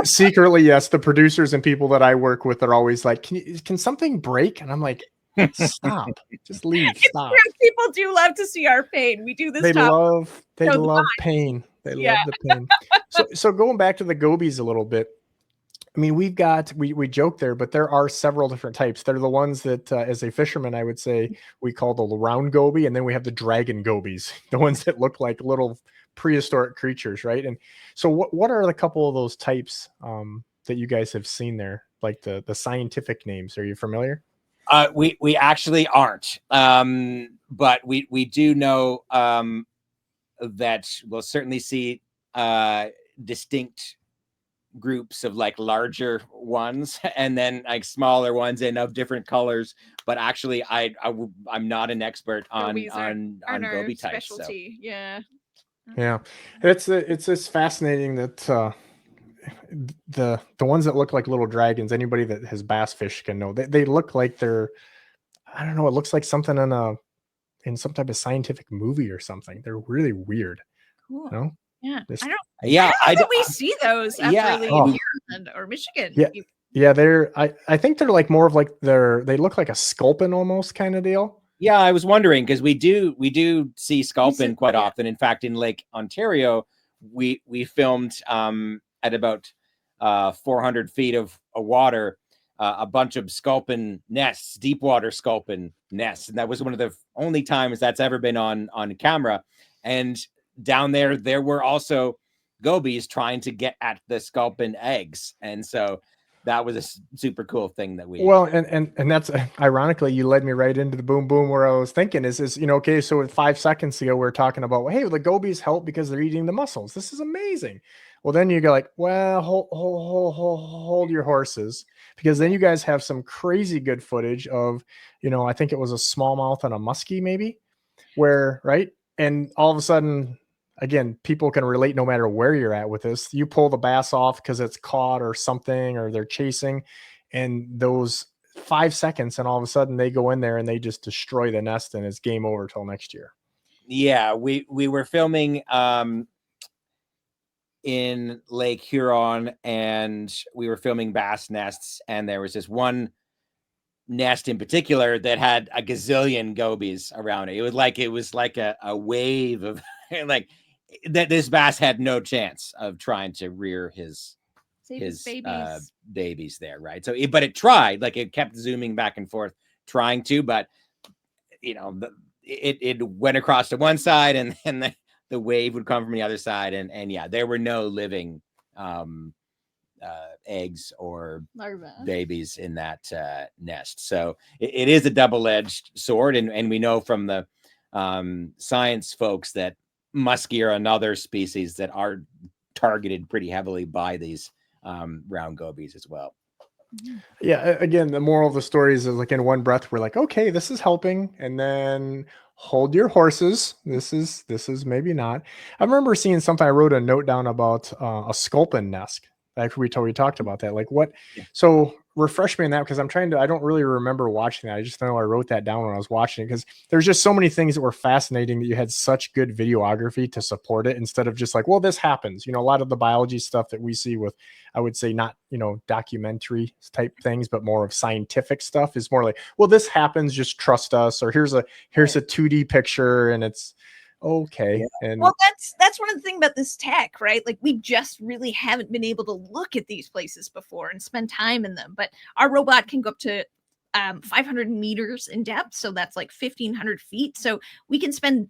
secretly, yes. The producers and people that I work with are always like, can something break? And I'm like, stop, just leave. Stop. People do love to see our pain. We do this. They love pain. They love the pain. So going back to the gobies a little bit. I mean, we joke there, but there are several different types. They're the ones that, as a fisherman, I would say we call the round goby, and then we have the dragon gobies, the ones that look like little prehistoric creatures, right? And so, what are the couple of those types that you guys have seen there, like the scientific names? Are you familiar? We actually aren't, but we do know that we'll certainly see distinct groups of like larger ones and then like smaller ones and of different colors. But actually, I'm not an expert on goby types. So. Yeah. It's just fascinating that the ones that look like little dragons. Anybody that has bass fish can know they look like they're, I don't know. It looks like something in some type of scientific movie or something. They're really weird. Cool. Yeah. I don't we see those in Maryland or Michigan. Yeah. I think they're like more of like they look like a sculpin almost kind of deal. Yeah, I was wondering because we do see sculpin quite often. In fact, in Lake Ontario, we filmed at about 400 feet of water a bunch of sculpin nests, deep water sculpin nests, and that was one of the only times that's ever been on camera. And down there were also gobies trying to get at the sculpin eggs, and so that was a super cool thing that we. Well, and that's ironically, you led me right into the boom where I was thinking is okay. So 5 seconds ago we were talking about, well, hey, the gobies help because they're eating the mussels. This is amazing. Well, then you go like, well, hold your horses, because then you guys have some crazy good footage of, I think it was a smallmouth and a muskie maybe, where right, and all of a sudden. Again, people can relate no matter where you're at with this. You pull the bass off because it's caught or something, or they're chasing, and those 5 seconds, and all of a sudden they go in there and they just destroy the nest, and it's game over till next year. Yeah, we were filming in Lake Huron, and we were filming bass nests, and there was this one nest in particular that had a gazillion gobies around it. It was like a wave of like that. This bass had no chance of trying to rear his babies there, right? So but it tried, like it kept zooming back and forth trying to, but it went across to one side, and then the wave would come from the other side, and yeah, there were no living eggs or larvae babies in that nest. So it is a double-edged sword, and we know from the science folks that muskie are another species that are targeted pretty heavily by these round gobies as well. Yeah, again, the moral of the story is like in one breath we're like, okay, this is helping, and then hold your horses. This is maybe not. I remember seeing something. I wrote a note down about a sculpin nest. After we talked about that, like what? Yeah. So refresh me on that, because I don't really remember watching that. I just know I wrote that down when I was watching it, because there's just so many things that were fascinating that you had such good videography to support it, instead of just like, well, this happens. A lot of the biology stuff that we see with, I would say, not, documentary type things, but more of scientific stuff is more like, well, this happens, just trust us, or here's a 2D picture and it's okay. Yeah. And well, that's one of the things about this tech, right? Like we just really haven't been able to look at these places before and spend time in them. But our robot can go up to 500 meters in depth, so that's like 1,500 feet. So we can spend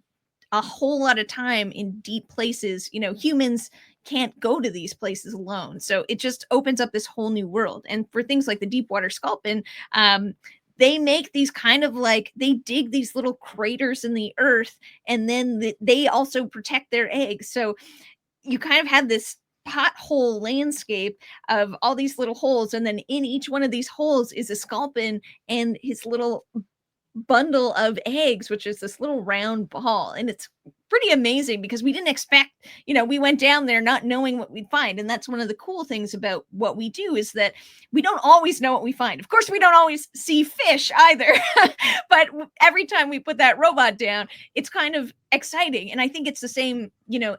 a whole lot of time in deep places. Humans can't go to these places alone, so it just opens up this whole new world. And for things like the deep water sculpin, they make these kind of like, they dig these little craters in the earth, and then they also protect their eggs. So you kind of have this pothole landscape of all these little holes, and then in each one of these holes is a sculpin and his little bundle of eggs, which is this little round ball. And it's pretty amazing, because we didn't expect, we went down there not knowing what we'd find. And that's one of the cool things about what we do, is that we don't always know what we find. Of course, we don't always see fish either, but every time we put that robot down, it's kind of exciting. And I think it's the same,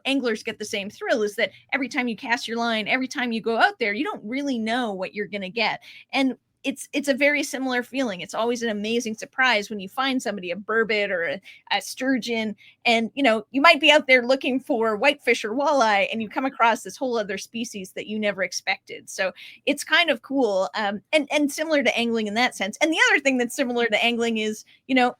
anglers get the same thrill, is that every time you cast your line, every time you go out there, you don't really know what you're going to get. And it's a very similar feeling. It's always an amazing surprise when you find somebody, a burbot or a sturgeon, and you might be out there looking for whitefish or walleye, and you come across this whole other species that you never expected. So it's kind of cool, and similar to angling in that sense. And the other thing that's similar to angling is, you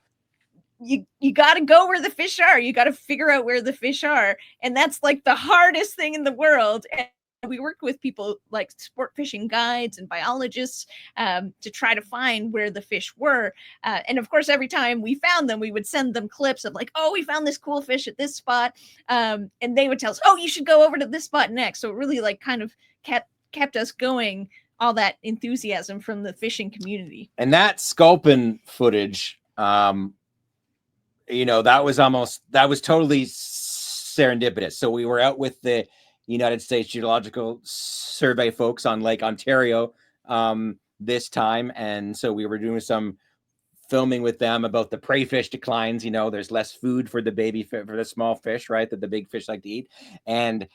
got to go where the fish are. You got to figure out where the fish are, and that's like the hardest thing in the world. And we worked with people like sport fishing guides and biologists to try to find where the fish were. And of course, every time we found them, we would send them clips of like, oh, we found this cool fish at this spot. And they would tell us, oh, you should go over to this spot next. So it really like kind of kept us going, all that enthusiasm from the fishing community. And that sculpin footage, that was totally serendipitous. So we were out with the United States Geological Survey folks on Lake Ontario this time, and so we were doing some filming with them about the prey fish declines. There's less food for the small fish, right, that the big fish like to eat, and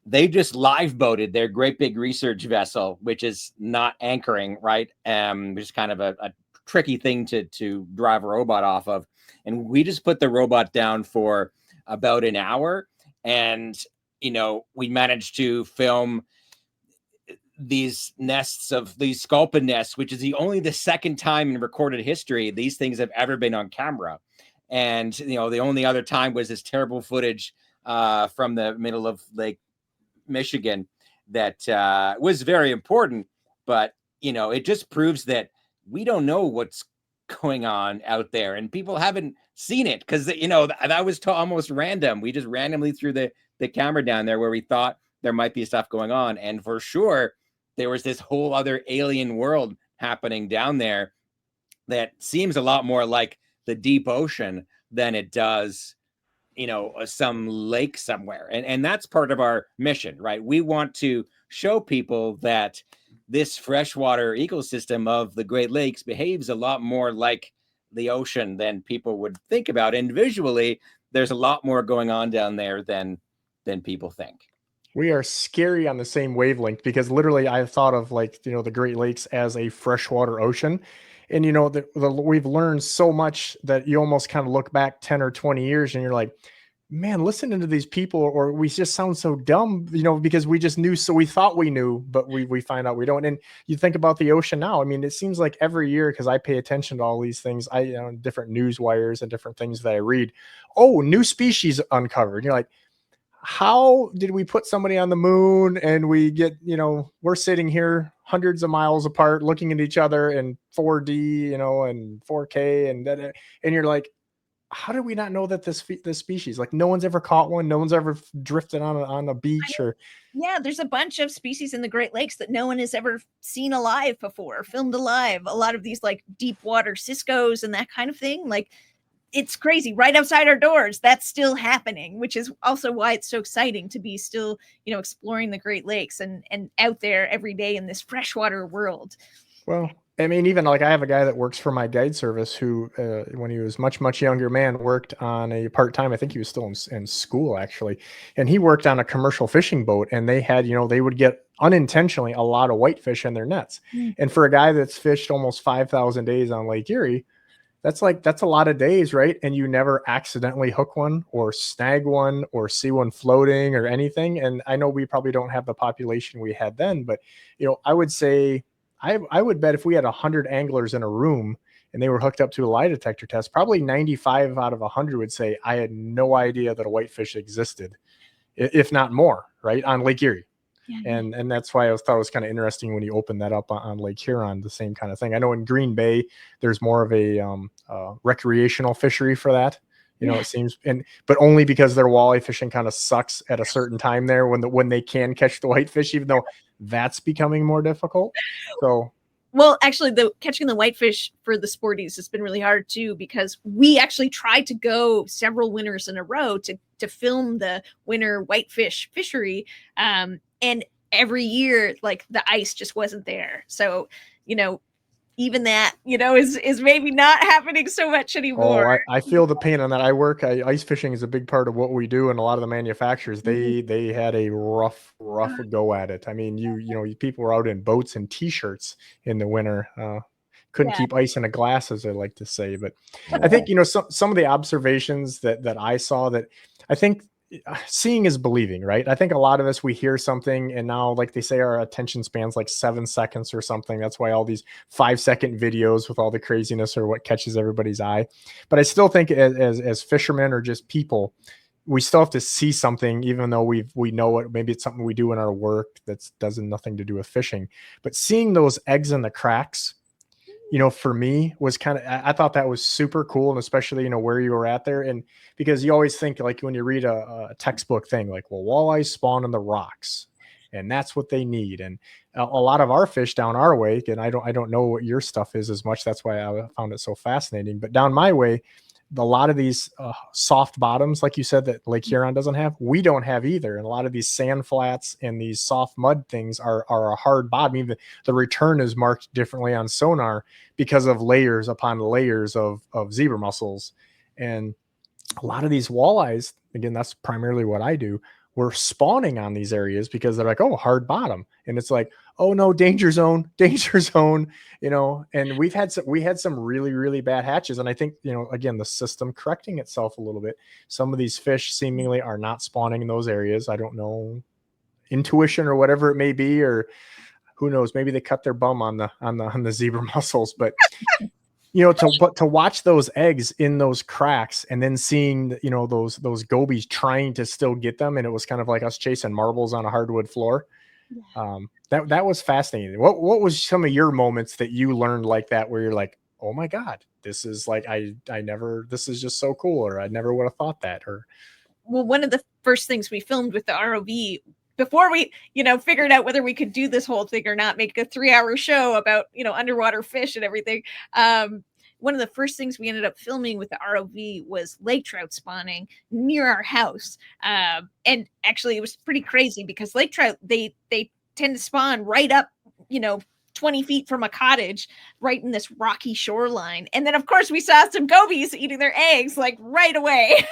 they just live boated their great big research vessel, which is not anchoring, right, which is kind of a tricky thing to drive a robot off of. And we just put the robot down for about an hour, and we managed to film these sculpin nests, which is the second time in recorded history these things have ever been on camera. And the only other time was this terrible footage from the middle of Lake Michigan that was very important, but it just proves that we don't know what's going on out there, and people haven't seen it, because that was almost random. We just randomly threw the camera down there where we thought there might be stuff going on, and for sure there was this whole other alien world happening down there that seems a lot more like the deep ocean than it does some lake somewhere. And that's part of our mission, right? We want to show people that this freshwater ecosystem of the Great Lakes behaves a lot more like the ocean than people would think about. And visually, there's a lot more going on down there than people think. We are scary on the same wavelength, because literally I thought of, like, the Great Lakes as a freshwater ocean. And, we've learned so much that you almost kind of look back 10 or 20 years and you're like, man, listening to these people, or we just sound so dumb, because we just knew. So we thought we knew, but we find out we don't. And you think about the ocean now. I mean, it seems like every year, because I pay attention to all these things, different news wires and different things that I read. Oh, new species uncovered. And you're like, how did we put somebody on the moon and we get, we're sitting here hundreds of miles apart looking at each other in 4D, and 4K, and you're like, how did we not know that this species, like, no one's ever caught one, no one's ever drifted on a beach? Or yeah, there's a bunch of species in the Great Lakes that no one has ever seen alive before, filmed alive. A lot of these, like, deep water Ciscos and that kind of thing, like, it's crazy. Right outside our doors, that's still happening, which is also why it's so exciting to be still, exploring the Great Lakes and out there every day in this freshwater world. Well, I mean, even like, I have a guy that works for my guide service who, when he was much younger man, worked on a part-time, I think he was still in school actually. And he worked on a commercial fishing boat, and they had, they would get unintentionally a lot of whitefish in their nets. And for a guy that's fished almost 5,000 days on Lake Erie, that's a lot of days, right? And you never accidentally hook one or snag one or see one floating or anything. And I know we probably don't have the population we had then, but I would say, I would bet if we had 100 anglers in a room and they were hooked up to a lie detector test, probably 95 out of 100 would say, I had no idea that a whitefish existed, if not more, right, on Lake Erie. Yeah. And that's why I thought it was kind of interesting when you opened that up on Lake Huron, the same kind of thing. I know in Green Bay, there's more of a recreational fishery for that. It seems, but only because their walleye fishing kind of sucks at a certain time there when they can catch the whitefish, even though that's becoming more difficult. So, well, actually, catching the whitefish for the sporties has been really hard too, because we actually tried to go several winters in a row to film the winter whitefish fishery, and every year, like, the ice just wasn't there. So, even that, is maybe not happening so much anymore. Oh, I feel the pain on that. Ice fishing is a big part of what we do. And a lot of the manufacturers, they had a rough go at it. I mean, people were out in boats and t-shirts in the winter. Couldn't keep ice in a glass, as I like to say. But I think, some of the observations that I saw, that I think seeing is believing, right? I think a lot of us, we hear something and now, like they say, our attention span's like 7 seconds or something. That's why all these 5-second videos with all the craziness are what catches everybody's eye. But I still think as fishermen or just people, we still have to see something, even though we know it. Maybe it's something we do in our work that's doesn't nothing to do with fishing. But seeing those eggs in the cracks, for me was I thought that was super cool. And especially, where you were at there. And because you always think, like, when you read a textbook thing, like, well, walleyes spawn in the rocks and that's what they need. And a lot of our fish down our way, and I don't know what your stuff is as much. That's why I found it so fascinating. But down my way, a lot of these soft bottoms, like you said, that Lake Huron doesn't have, we don't have either. And a lot of these sand flats and these soft mud things are a hard bottom. Even the return is marked differently on sonar because of layers upon layers of zebra mussels. And a lot of these walleyes, again, that's primarily what I do, we're spawning on these areas because they're like, oh, hard bottom. And it's like, oh no, danger zone, and we had some really, really bad hatches. And I think, again, the system correcting itself a little bit. Some of these fish seemingly are not spawning in those areas. I don't know, intuition or whatever it may be, or who knows, maybe they cut their bum on the zebra mussels, but to watch those eggs in those cracks and then seeing, those gobies trying to still get them. And it was kind of like us chasing marbles on a hardwood floor. That was fascinating. What was some of your moments that you learned like that, where you're like, oh my God, this is like, this is just so cool, or I never would have thought that? Or, well, one of the first things we filmed with the ROV before we, figured out whether we could do this whole thing or not, make a 3-hour show about, underwater fish and everything. One of the first things we ended up filming with the ROV was lake trout spawning near our house. And actually it was pretty crazy because lake trout, they tend to spawn right up 20 feet from a cottage right in this rocky shoreline. And then of course we saw some gobies eating their eggs like right away.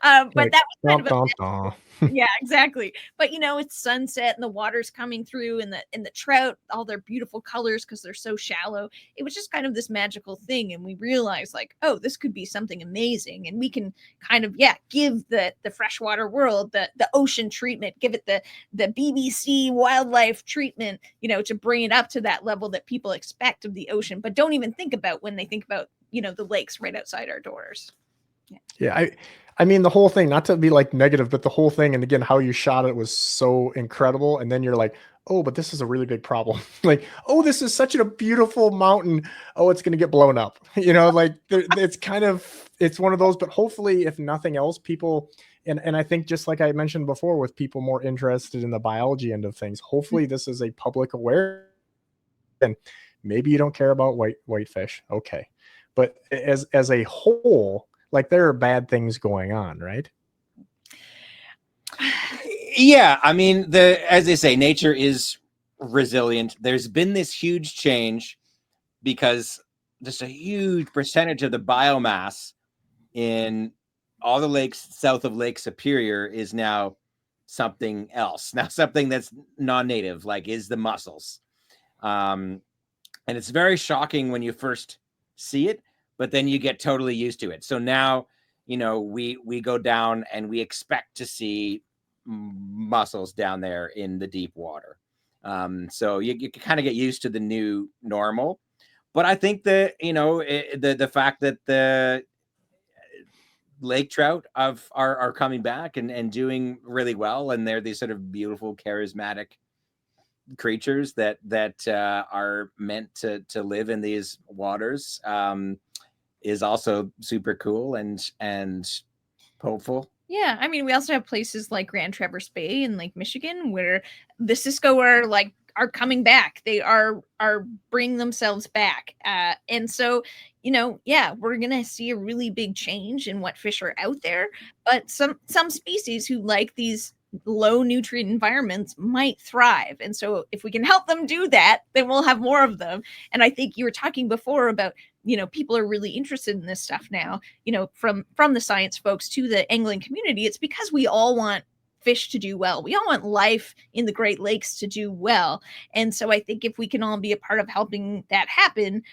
But Like, that was kind of a dun, dun. yeah, exactly. But it's sunset and the water's coming through, and the trout, all their beautiful colors because they're so shallow. It was just kind of this magical thing, and we realized like, oh, this could be something amazing, and we can kind of give the freshwater world the ocean treatment, give it the BBC wildlife treatment, to bring it up to that level that people expect of the ocean, but don't even think about when they think about the lakes right outside our doors. Yeah, I mean, the whole thing, not to be like negative, but the whole thing, and again, how you shot it was so incredible. And then you're like, oh, but this is a really big problem. Like, oh, this is such a beautiful mountain. Oh, it's going to get blown up. Like it's one of those, but hopefully if nothing else, people, and I think just like I mentioned before, with people more interested in the biology end of things, hopefully this is a public awareness. And maybe you don't care about whitefish. Okay. But as a whole, like there are bad things going on, right? Yeah, I mean, as they say, nature is resilient. There's been this huge change because just a huge percentage of the biomass in all the lakes south of Lake Superior is now something else. Now something that's non-native, like is the mussels. And it's very shocking when you first see it, but then you get totally used to it. So now, we go down and we expect to see mussels down there in the deep water. So you kind of get used to the new normal. But I think that, the fact that the lake trout are coming back and doing really well, and they're these sort of beautiful, charismatic creatures that are meant to live in these waters, is also super cool and hopeful. Yeah, I mean, we also have places like Grand Traverse Bay in Lake Michigan where the Cisco are coming back. They are bringing themselves back, and so we're gonna see a really big change in what fish are out there. But some species who like these low nutrient environments might thrive, and so if we can help them do that, then we'll have more of them. And I think you were talking before about people are really interested in this stuff now, from the science folks to the angling community. It's because we all want fish to do well. We all want life in the Great Lakes to do well. And so I think if we can all be a part of helping that happen,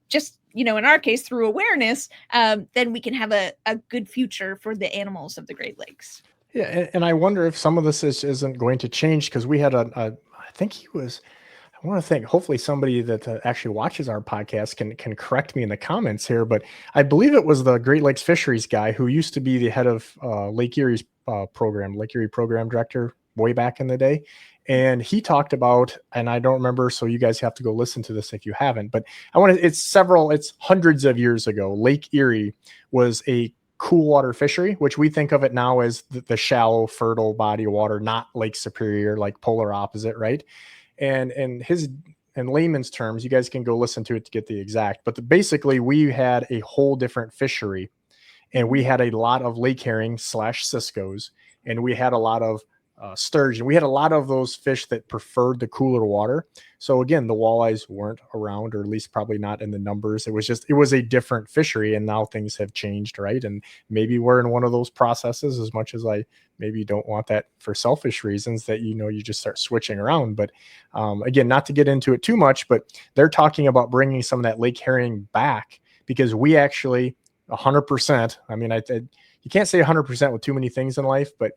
just in our case through awareness, then we can have a good future for the animals of the Great Lakes. Yeah, and I wonder if some of this isn't going to change, because we had I think he was, I want to think, hopefully somebody that actually watches our podcast can correct me in the comments here, but I believe it was the Great Lakes Fisheries guy who used to be the head of Lake Erie's Lake Erie program director way back in the day. And he talked about, and I don't remember, so you guys have to go listen to this if you haven't, but it's hundreds of years ago. Lake Erie was a cool water fishery, which we think of it now as the shallow, fertile body of water, not Lake Superior, like polar opposite, right? And in layman's terms, you guys can go listen to it to get the exact, but basically we had a whole different fishery, and we had a lot of lake herring / Ciscos, and we had a lot of sturgeon. We had a lot of those fish that preferred the cooler water. So again, the walleyes weren't around, or at least probably not in the numbers. It was a different fishery, and now things have changed, right? And maybe we're in one of those processes, as much as I maybe don't want that for selfish reasons, that you just start switching around. But again, not to get into it too much, but they're talking about bringing some of that lake herring back, because we actually 100%. I mean, you can't say 100% with too many things in life, but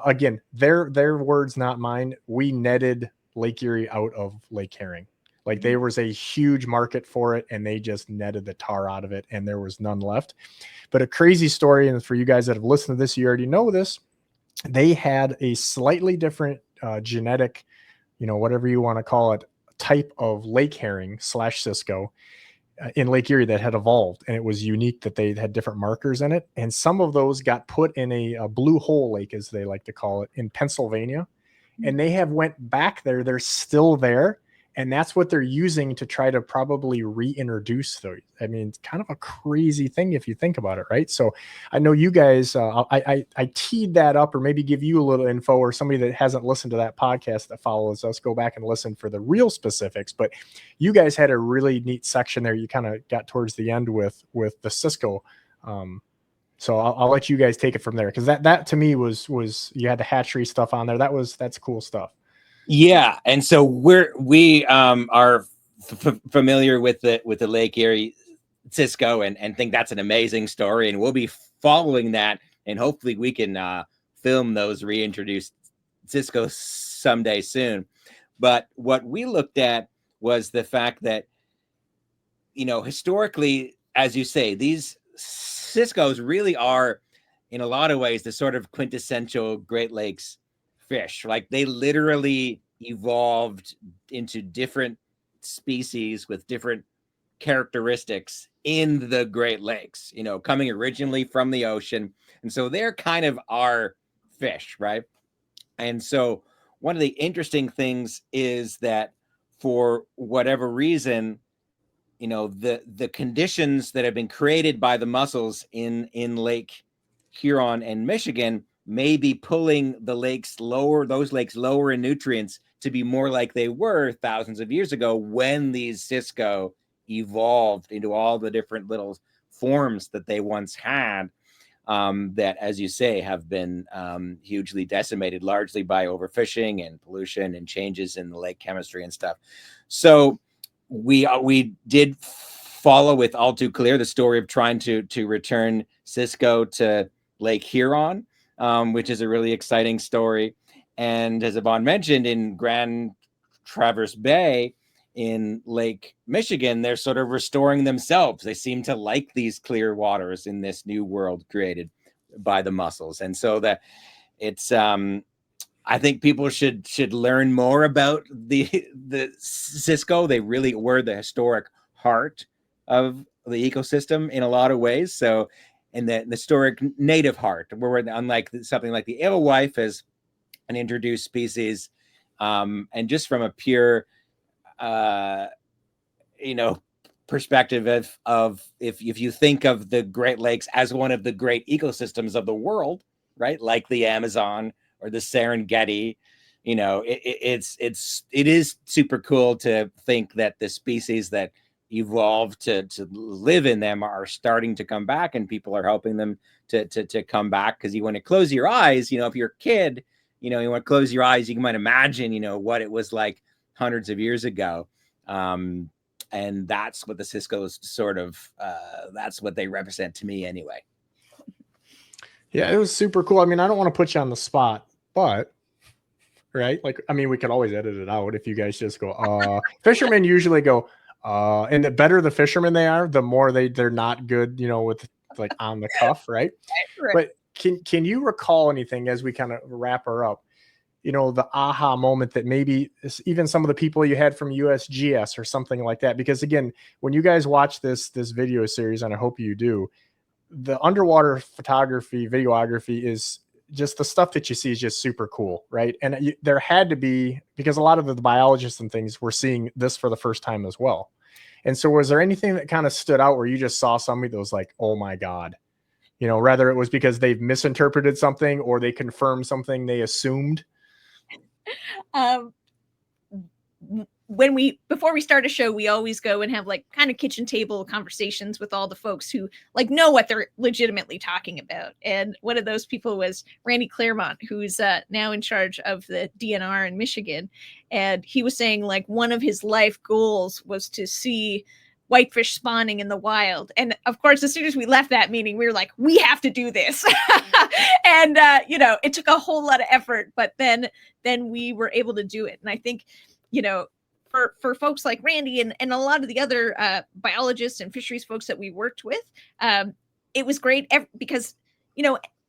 again, their words, not mine. We netted Lake Erie out of lake herring. Like there was a huge market for it, and they just netted the tar out of it, and there was none left. But a crazy story, and for you guys that have listened to this, you already know this. They had a slightly different genetic, whatever you want to call it, type of lake herring / Cisco in Lake Erie that had evolved, and it was unique that they had different markers in it. And some of those got put in a blue hole lake, as they like to call it, in Pennsylvania. And they have went back there. They're still there. And that's what they're using to try to probably reintroduce those. I mean, it's kind of a crazy thing if you think about it, right? So I know you guys, I teed that up, or maybe give you a little info, or somebody that hasn't listened to that podcast that follows us, go back and listen for the real specifics. But you guys had a really neat section there. You kind of got towards the end with the Cisco. So I'll let you guys take it from there, because that to me was you had the hatchery stuff on there. That's cool stuff. Yeah, and so we are familiar with the Lake Erie Cisco, and think that's an amazing story, and we'll be following that, and hopefully we can film those reintroduced Cisco someday soon. But what we looked at was the fact that, historically, as you say, these Ciscos really are, in a lot of ways, the sort of quintessential Great Lakes fish. Like, they literally evolved into different species with different characteristics in the Great Lakes, coming originally from the ocean. And so they're kind of our fish, right? And so one of the interesting things is that, for whatever reason, the conditions that have been created by the mussels in Lake Huron and Michigan may be pulling those lakes lower in nutrients to be more like they were thousands of years ago, when these Cisco evolved into all the different little forms that they once had, that, as you say, have been hugely decimated, largely by overfishing and pollution and changes in the lake chemistry and stuff. So we did follow, with all too clear, the story of trying to return Cisco to Lake Huron, which is a really exciting story. And as Yvonne mentioned, in Grand Traverse Bay in Lake Michigan, they're sort of restoring themselves. They seem to like these clear waters in this new world created by the mussels. And so that it's I think people should learn more about the Cisco. They really were the historic heart of the ecosystem in a lot of ways. So, in the historic native heart, where, unlike something like the alewife as an introduced species, and just from a pure, perspective of if you think of the Great Lakes as one of the great ecosystems of the world, right, like the Amazon or the Serengeti, it is super cool to think that the species that evolved to live in them are starting to come back, and people are helping them to come back. Because you want to close your eyes, if you're a kid, you want to close your eyes, you might imagine, what it was like hundreds of years ago. And that's what the Cisco's sort of, that's what they represent to me anyway. Yeah, it was super cool. I mean, I don't want to put you on the spot, but right, like, I mean, we could always edit it out if you guys just go, fishermen usually go, and the better the fishermen they are, the more they're not good, with like on the cuff, right? Right. But can you recall anything, as we kind of wrap her up, the aha moment that maybe even some of the people you had from USGS or something like that? Because again, when you guys watch this video series, and I hope you do, the underwater photography, videography is just, the stuff that you see is just super cool, right? And there had to be, because a lot of the biologists and things were seeing this for the first time as well. And so was there anything that kind of stood out where you just saw somebody that was like, oh my God, whether it was because they've misinterpreted something or they confirmed something they assumed? Before we start a show, we always go and have like kind of kitchen table conversations with all the folks who like know what they're legitimately talking about. And one of those people was Randy Claremont, who's now in charge of the DNR in Michigan. And he was saying, like, one of his life goals was to see whitefish spawning in the wild. And of course, as soon as we left that meeting, we were like, we have to do this. And it took a whole lot of effort, but then we were able to do it. And I think, for folks like Randy and a lot of the other biologists and fisheries folks that we worked with, it was great because,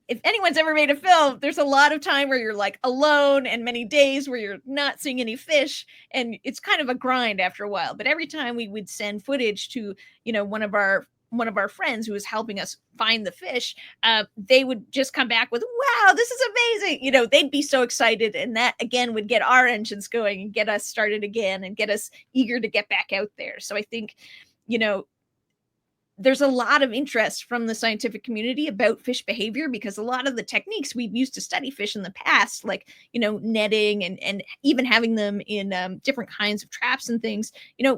if anyone's ever made a film, there's a lot of time where you're like alone and many days where you're not seeing any fish, and it's kind of a grind after a while. But every time we would send footage to, one of our one of our friends who was helping us find the fish, they would just come back with, wow, this is amazing. They'd be so excited. And that again would get our engines going and get us started again and get us eager to get back out there. So I think, there's a lot of interest from the scientific community about fish behavior, because a lot of the techniques we've used to study fish in the past, like, netting and even having them in different kinds of traps and things,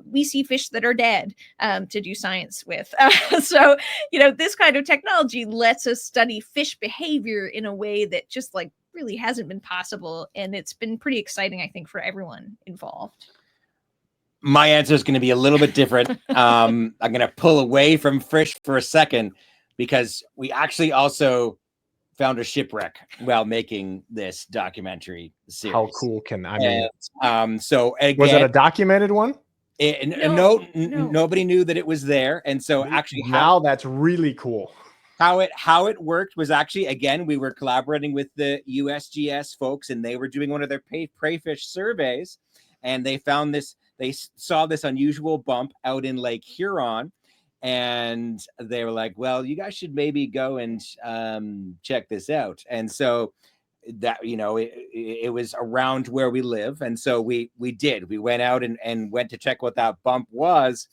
we see fish that are dead to do science with. So, this kind of technology lets us study fish behavior in a way that just like really hasn't been possible. And it's been pretty exciting, I think, for everyone involved. My answer is going to be a little bit different. I'm going to pull away from fish for a second, because we actually also found a shipwreck while making this documentary series. How cool can I mean? And, so again, was it a documented one? Nobody knew that it was there, and so actually, that's really cool. How it worked was actually, again, we were collaborating with the USGS folks, and they were doing one of their prey fish surveys, and they found this. They saw this unusual bump out in Lake Huron, and they were like, well, you guys should maybe go and check this out. And so that, it was around where we live. And so we did. We went out and went to check what that bump was.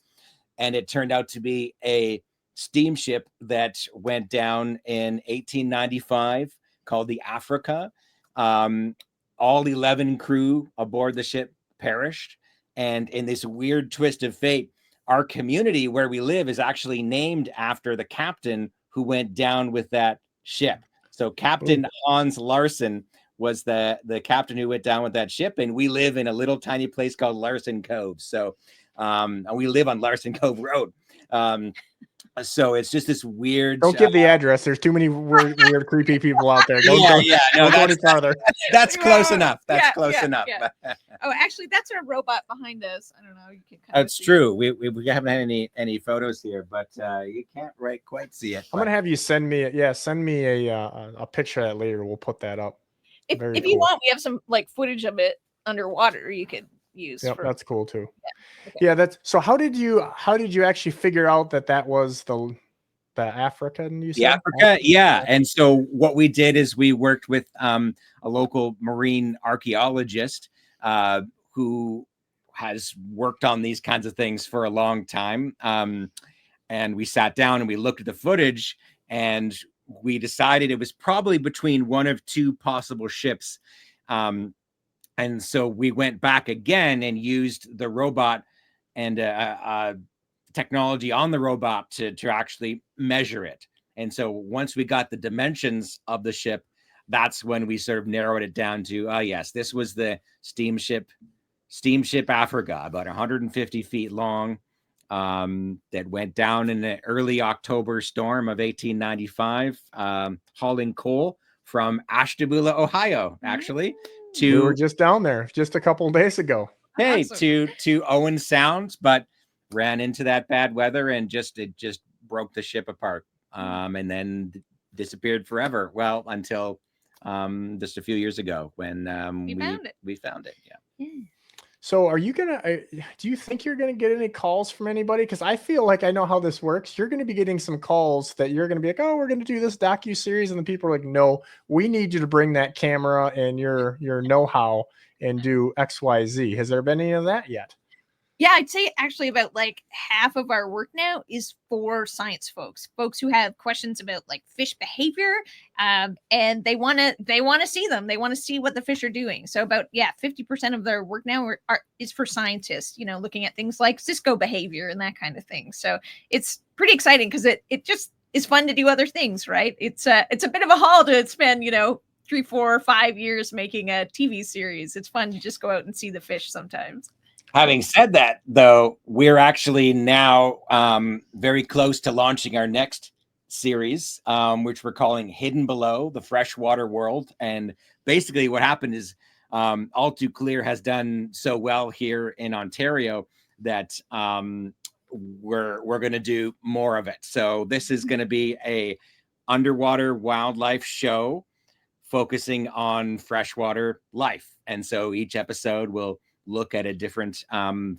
And it turned out to be a steamship that went down in 1895 called the Africa. All 11 crew aboard the ship perished. And in this weird twist of fate, our community where we live is actually named after the captain who went down with that ship. So Captain Hans Larsen was the captain who went down with that ship. And we live in a little tiny place called Larsen Cove. So and we live on Larsen Cove Road. So it's just this weird. Don't give the address. There's too many weird, creepy people out there. Don't go any farther. That's close enough. That's close enough. Yeah. Oh, actually, that's our robot behind us. I don't know. You can That's true. We haven't had any photos here, but you can't quite see it. I'm gonna have you send me a picture of that later. We'll put that up. If you want, we have some footage of it underwater. You could use. Yep, that's cool too. Okay. Yeah, that's so. How did you actually figure out that was the African? You said? The Africa, yeah. And so what we did is we worked with a local marine archaeologist who has worked on these kinds of things for a long time. And we sat down and we looked at the footage, and we decided it was probably between one of two possible ships. And so we went back again and used the robot and technology on the robot to actually measure it. And so once we got the dimensions of the ship, that's when we sort of narrowed it down to, yes, this was the steamship Africa, about 150 feet long, that went down in the early October storm of 1895, hauling coal from Ashtabula, Ohio, actually. We were just down there just a couple of days ago. Hey, awesome. to Owen Sound, but ran into that bad weather and it just broke the ship apart, and then disappeared forever. Well, until just a few years ago when we found it. Yeah. So are you gonna? Do you think you're gonna get any calls from anybody? Because I feel like I know how this works. You're gonna be getting some calls that you're gonna be like, "Oh, we're gonna do this docu-series," and the people are like, "No, we need you to bring that camera and your know-how and do X, Y, Z." Has there been any of that yet? Yeah, I'd say actually about half of our work now is for science folks who have questions about fish behavior, and they want to see them. They want to see what the fish are doing. So about 50% of their work now is for scientists, looking at things like Cisco behavior and that kind of thing. So it's pretty exciting because it just is fun to do other things, right? It's a bit of a haul to spend 3, 4, 5 years making a TV series. It's fun to just go out and see the fish sometimes. Having said that, though, we're actually now very close to launching our next series, which we're calling Hidden Below, the Freshwater World. And basically what happened is All Too Clear has done so well here in Ontario that we're going to do more of it. So this is going to be a underwater wildlife show focusing on freshwater life. And so each episode will look at a different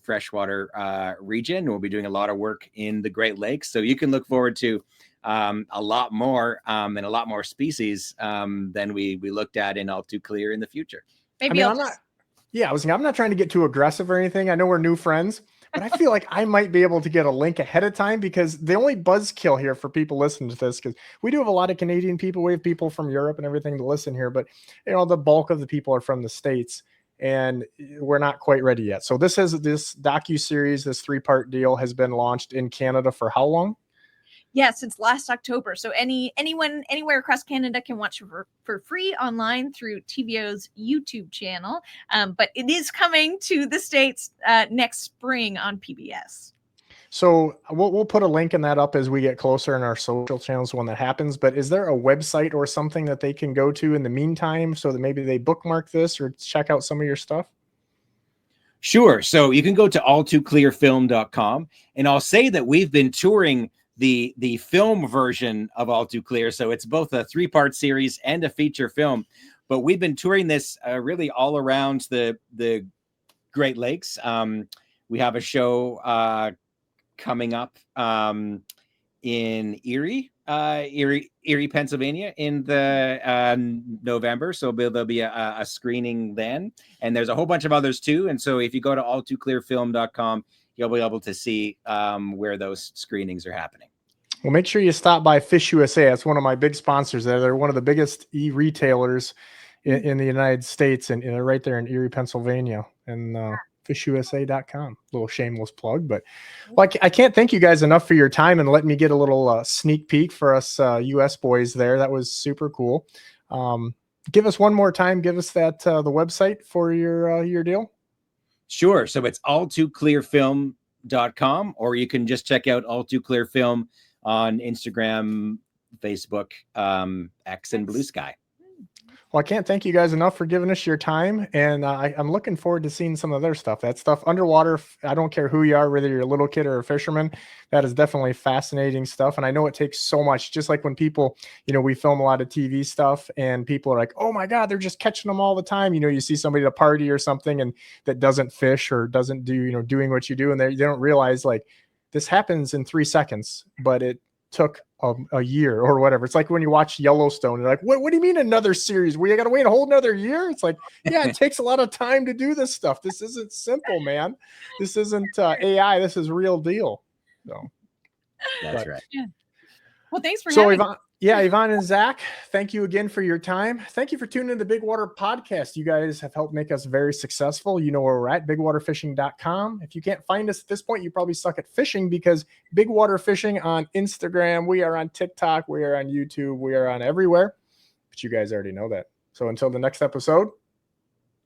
freshwater region. We'll be doing a lot of work in the Great Lakes. So you can look forward to a lot more and a lot more species than we looked at in All Too Clear in the future. Maybe I'm not trying to get too aggressive or anything. I know we're new friends, but I feel like I might be able to get a link ahead of time, because the only buzzkill here for people listening to this, because we do have a lot of Canadian people, we have people from Europe and everything to listen here, but the bulk of the people are from the States, and we're not quite ready yet. So this docu-series, this 3-part deal has been launched in Canada for how long? Yeah, since last October. So anyone anywhere across Canada can watch for free online through TVO's YouTube channel. But it is coming to the States next spring on PBS. So we'll put a link in that up as we get closer in our social channels when that happens. But is there a website or something that they can go to in the meantime so that maybe they bookmark this or check out some of your stuff? Sure. So you can go to alltooclearfilm.com, and I'll say that we've been touring the film version of All Too Clear. So it's both a 3-part series and a feature film, but we've been touring this really all around the Great Lakes. We have a show coming up in Erie, Pennsylvania in the November. So there'll be a screening then, and there's a whole bunch of others too. And so if you go to alltooclearfilm.com, you'll be able to see where those screenings are happening. Well, make sure you stop by Fish USA. That's one of my big sponsors there. They're one of the biggest e-retailers in the United States, and they're right there in Erie, Pennsylvania, and fishusa.com. Little shameless plug, but I can't thank you guys enough for your time and letting me get a little sneak peek for us US boys there. That was super cool. Give us one more time. Give us that the website for your deal. Sure. So it's alltooclearfilm.com, or you can just check out All Too Clear Film on Instagram, Facebook, X, and Blue Sky. Well, I can't thank you guys enough for giving us your time, and I'm looking forward to seeing some of their stuff. That stuff underwater, I don't care who you are, whether you're a little kid or a fisherman, that is definitely fascinating stuff. And I know it takes so much, just like when people, we film a lot of TV stuff and people are like, oh my God, they're just catching them all the time. You see somebody at a party or something and that doesn't fish or doesn't do, doing what you do. And they don't realize like this happens in 3 seconds, but it took a year or whatever. It's like when you watch Yellowstone, you're like, what do you mean another series? We got to wait a whole nother year? It's like, yeah, it takes a lot of time to do this stuff. This isn't simple, man. This isn't AI. This is real deal. So that's right. Yeah. Well, thanks for having me. Yvonne and Zach, thank you again for your time. Thank you for tuning in to the Bigwater podcast. You guys have helped make us very successful. You know where we're at, bigwaterfishing.com. If you can't find us at this point, you probably suck at fishing, because Bigwater Fishing on Instagram, we are on TikTok, we are on YouTube, we are on everywhere. But you guys already know that. So until the next episode,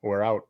we're out.